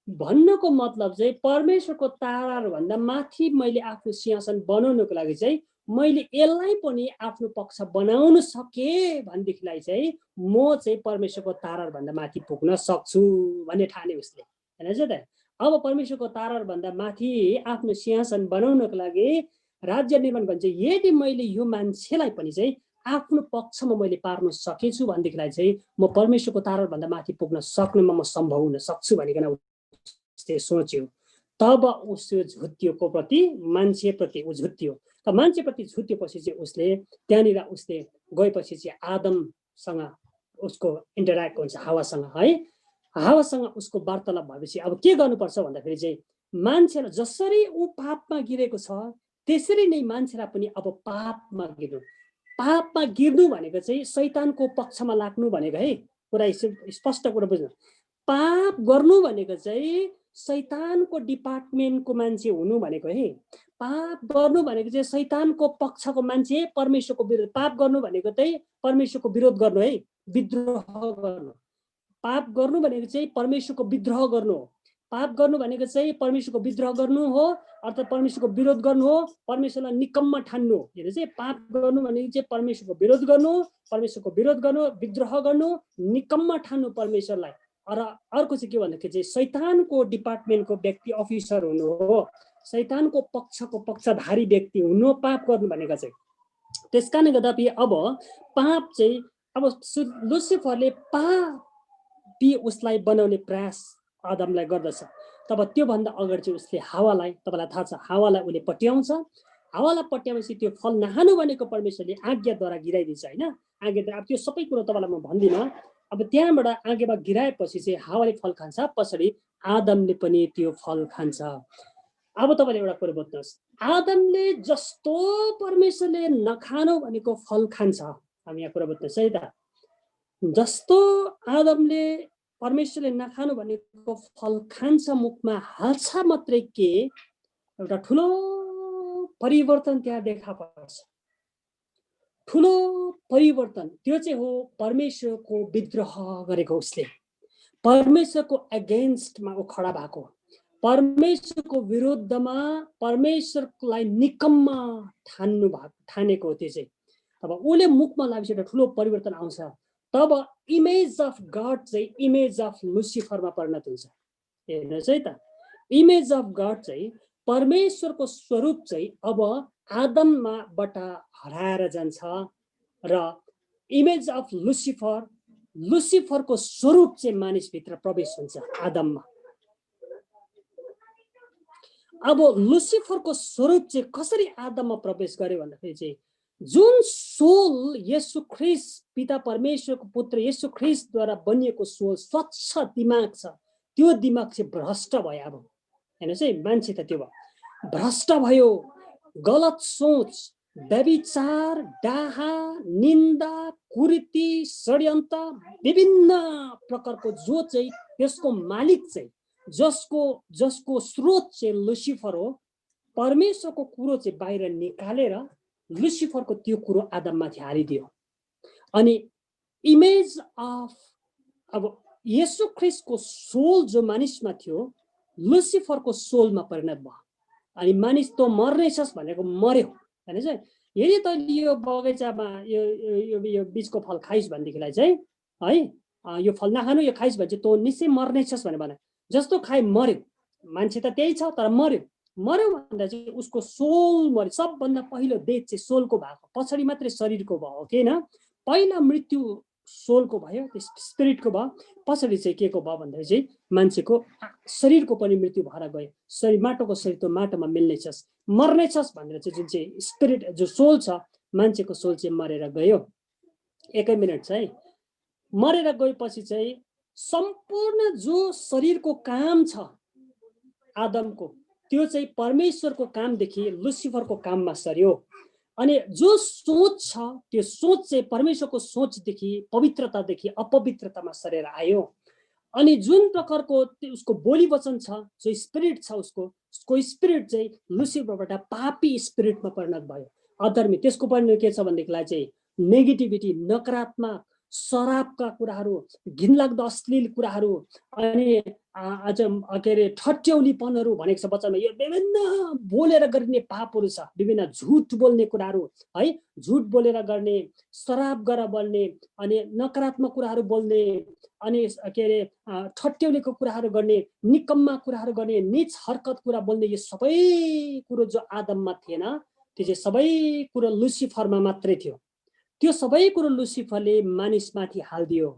भन्नको मतलब चाहिँ परमेश्वरको ताराहरूभन्दा माथि मैले आफ्नो सिंहासन बनाउनको लागि चाहिँ मैले यसलाई पनि आफ्नो पक्ष बनाउन सके भनेदेखिलाई चाहिँ म चाहिँ परमेश्वरको ताराहरूभन्दा माथि पुग्न सक्छु भन्ने ठाने उसले। हेर्नुहोस् त, अब परमेश्वरको ताराहरूभन्दा माथि आफ्नो सिंहासन बनाउनको लागि राज्य निर्माण गर्न चाहिँ यदि मैले यो मान्छेलाई पनि चाहिँ आफ्नो पक्षमा मैले पार्न सकेछु भनेदेखिलाई चाहिँ म परमेश्वरको ताराहरूभन्दा माथि पुग्न सक्नुमा म सम्भव हुन सक्छु भनिकन उसले सोच्यो। तब उसको झुत्तियोको प्रति मान्छेप्रति ऊ झुत्तियो। त मान्छेप्रति झुत्तिएपछि चाहिँ उसले त्यहाँनिर उसले गएपछि चाहिँ आदमसँग उसको इन्टरेक्ट हुन्छ, हावासँग है। हावासँग उसको वार्तालाप भएपछि अब के गर्नुपर्छ भन्दाखेरि चाहिँ मान्छेलाई जसरी ऊ पापमा गिरेको छ त्यसरी नै मान्छेलाई पनि अब पापमा गिर्नु। पापमा गिर्नु भनेको चाहिँ शैतानको पक्षमा लाग्नु भनेको है, पुरा स्पष्ट कुरा बुझ्नु। पाप गर्नु भनेको चाहिँ शैतानको डिपार्टमेन्टको मान्छे हुनु भनेको है। पाप गर्नु भनेको चाहिँ शैतानको पक्षको मान्छे, परमेश्वरको विरोध। पाप गर्नु भनेको चाहिँ परमेश्वरको विरोध गर्नु है, विद्रोह गर्नु। पाप गर्नु भनेको चाहिँ परमेश्वरको विद्रोह गर्नु हो। पाप गर्नु भनेको चाहिँ परमेश्वरको विद्रोह गर्नु हो, अर्थात् परमेश्वरको विरोध गर्नु हो, परमेश्वरलाई निकम्मा ठान्नु। हेर्नुहोस् है, पाप गर्नु भनेको चाहिँ परमेश्वरको विरोध गर्नु, परमेश्वरको विरोध गर्नु, विद्रोह गर्नु, निकम्मा ठान्नु परमेश्वरलाई। र अर्को चाहिँ के भन्दाखेरि चाहिँ शैतानको डिपार्टमेन्टको व्यक्ति अफिसर हुनु हो, शैतानको पक्षको पक्षधारी व्यक्ति हुनु पाप गर्नु भनेको चाहिँ। त्यस कारणले गर्दा अब पाप चाहिँ अब लुसिफरले पापी उसलाई बनाउने प्रयास आदमलाई गर्दछ। तब त्योभन्दा अगाडि चाहिँ उसले हावालाई, तपाईँलाई थाहा छ हावालाई उसले पट्याउँछ हावालाई पट्याएपछि त्यो फल नखानु भनेको परमेश्वरले आज्ञाद्वारा गिराइदिन्छ होइन। आज्ञाद्वारा अब त्यो सबै कुरो तपाईँलाई म भन्दिनँ। अब त्यहाँबाट आगेमा गिराएपछि चाहिँ हावाले फल खान्छ, पछाडि आदमले पनि त्यो फल खान्छ। अब तपाईँले एउटा कुरो बुझ्नुहोस्, आदमले जस्तो परमेश्वरले नखानु भनेको फल खान्छ। हामी यहाँ कुरा बुझ्नुहोस् है त, जस्तो आदमले परमेश्वरले नखानु भनेको फल खान्छ, मुखमा हाल्छ मात्रै के एउटा ठुलो परिवर्तन त्यहाँ देखा पर्छ। ठुलो परिवर्तन त्यो चाहिँ हो परमेश्वरको विद्रोह गरेको, उसले परमेश्वरको एगेन्स्टमा ऊ खडा भएको, परमेश्वरको विरुद्धमा परमेश्वरलाई निकम्मा ठानेको। त्यो चाहिँ अब उसले मुखमा लागेपछि एउटा ठुलो परिवर्तन आउँछ। तब इमेज अफ गड चाहिँ इमेज अफ लुसिफरमा परिणत हुन्छ। हेर्नुहोस् है त, इमेज अफ गड चाहिँ परमेश्वरको स्वरूप चाहिँ अब आदमबाट हराएर जान्छ र इमेज अफ लुसिफर, लुसिफरको स्वरूप चाहिँ मानिसभित्र प्रवेश हुन्छ आदममा। अब लुसिफरको स्वरूप चाहिँ कसरी आदममा प्रवेश गर्यो भन्दाखेरि चाहिँ जुन सोल येशू ख्रिस्ट पिता परमेश्वरको पुत्र येशू ख्रिस्टद्वारा बनिएको सोल, स्वच्छ दिमाग छ, त्यो दिमाग चाहिँ भ्रष्ट भयो। अब हेर्नुहोस् है, मान्छे त त्यो भयो, भ्रष्ट भयो। गलत सोच, व्यभिचार, डाहा, निन्दा, कुरीति, षड्यन्त्र, विभिन्न प्रकारको जो चाहिँ त्यसको मालिक चाहिँ जसको स्रोत चाहिँ लुसिफर हो, परमेश्वरको कुरो चाहिँ बाहिर निकालेर लुसिफरको त्यो कुरो आदममाथि हालिदियो। अनि इमेज अफ अब येशू ख्रिस्टको सोल जो मानिसमा थियो लुसिफरको सोलमा परिणत भयो। अनि मानिस त मर्नेछस् भनेको मर्यो। हेर्नुहोस् है, यदि तैँले यो बगैँचामा यो बीजको फल खाइस् भनेदेखिलाई चाहिँ है यो फल नखानु, यो खाइस् भने चाहिँ तँ निश्चय मर्नेछस् भनेर भने जस्तो खाइ मर्यो। मान्छे त त्यही छ तर मर्यो। मर्यो भन्दा चाहिँ उसको सोल मर्यो। सबभन्दा पहिलो देह चाहिँ सोलको भएको, पछाडि मात्रै शरीरको भयो कि होइन। पहिला मृत्यु सोलको भयो, त्यस स्पिरिटको भयो, पछाडि चाहिँ के को भयो भन्दाखेरि चाहिँ मान्छेको शरीरको पनि मृत्यु भएर गयो। शरीर माटोको शरीर त माटोमा मिल्नेछस्, मर्नेछस् भनेर चाहिँ जुन चाहिँ स्पिरिट जो सोल छ मान्छेको सोल चाहिँ मरेर गयो। एकै मिनट छ है, मरेर गएपछि चाहिँ सम्पूर्ण जो शरीरको काम छ आदमको त्यो चाहिँ परमेश्वरको कामदेखि लुसिफरको काममा सर्यो। अनि जो सोच छ त्यो सोच चाहिँ परमेश्वरको सोचदेखि पवित्रतादेखि अपवित्रतामा सरेर आयो। अनि जुन प्रकारको उसको बोली वचन छ, जो स्पिरिट छ उसको स्पिरिट चाहिँ लुसिफरबाट पापी स्पिरिटमा परिणत भयो, अधर्मी। त्यसको परिणाम के छ भनेदेखिलाई चाहिँ नेगेटिभिटी, नकारात्मक, शराबका कुराहरू, घिनलाग्दो अश्लील कुराहरू, अनि अझ के अरे ठट्यौलीपनहरू भनेको छ बच्चामा। यो विभिन्न बोलेर गरिने पापहरू छ, विभिन्न झुट बोल्ने कुराहरू है, झुट बोलेर गर्ने, शराब गरेर बोल्ने, अनि नकारात्मक कुराहरू बोल्ने, अनि के अरे ठट्यौलीको कुराहरू गर्ने, निकम्मा कुराहरू गर्ने, नीच हरकत कुरा बोल्ने, यो सबै कुरो जो आदममा थिएन त्यो चाहिँ सबै कुरो लुसिफरमा मात्रै थियो। त्यो सबै कुरो लुसिफरले मानिसमाथि हालिदियो।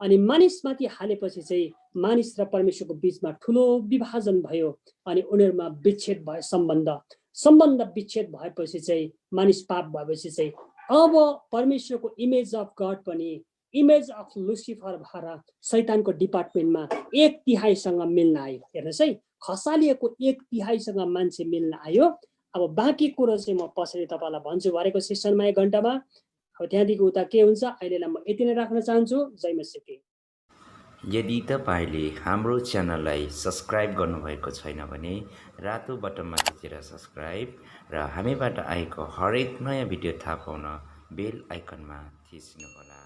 अनि मानिसमाथि हालेपछि चाहिँ मानिस र परमेश्वरको बीचमा ठुलो विभाजन भयो। अनि उनीहरूमा विच्छेद भयो, सम्बन्ध विच्छेद भएपछि चाहिँ मानिस पाप भएपछि चाहिँ अब परमेश्वरको इमेज अफ गड पनि इमेज अफ लुसिफर भएर शैतानको डिपार्टमेन्टमा 1/3सँग मिल्न आयो। हेर्नुहोस् है, खसालिएको 1/3सँग मान्छे मिल्न आयो। अब बाँकी कुरो चाहिँ म पछाडि तपाईँलाई भन्छु भरेको सेसनमा 1 घन्टामा। अब त्यहाँदेखि उता के हुन्छ अहिलेलाई म यति नै राख्न चाहन्छु। जय मसीह। यदि तपाईँले हाम्रो च्यानललाई सब्सक्राइब गर्नुभएको छैन भने रातो बटनमा थिचेर सब्सक्राइब र हामीबाट आएको हरेक नयाँ भिडियो थाहा पाउन बेल आइकनमा थिच्नुहोला।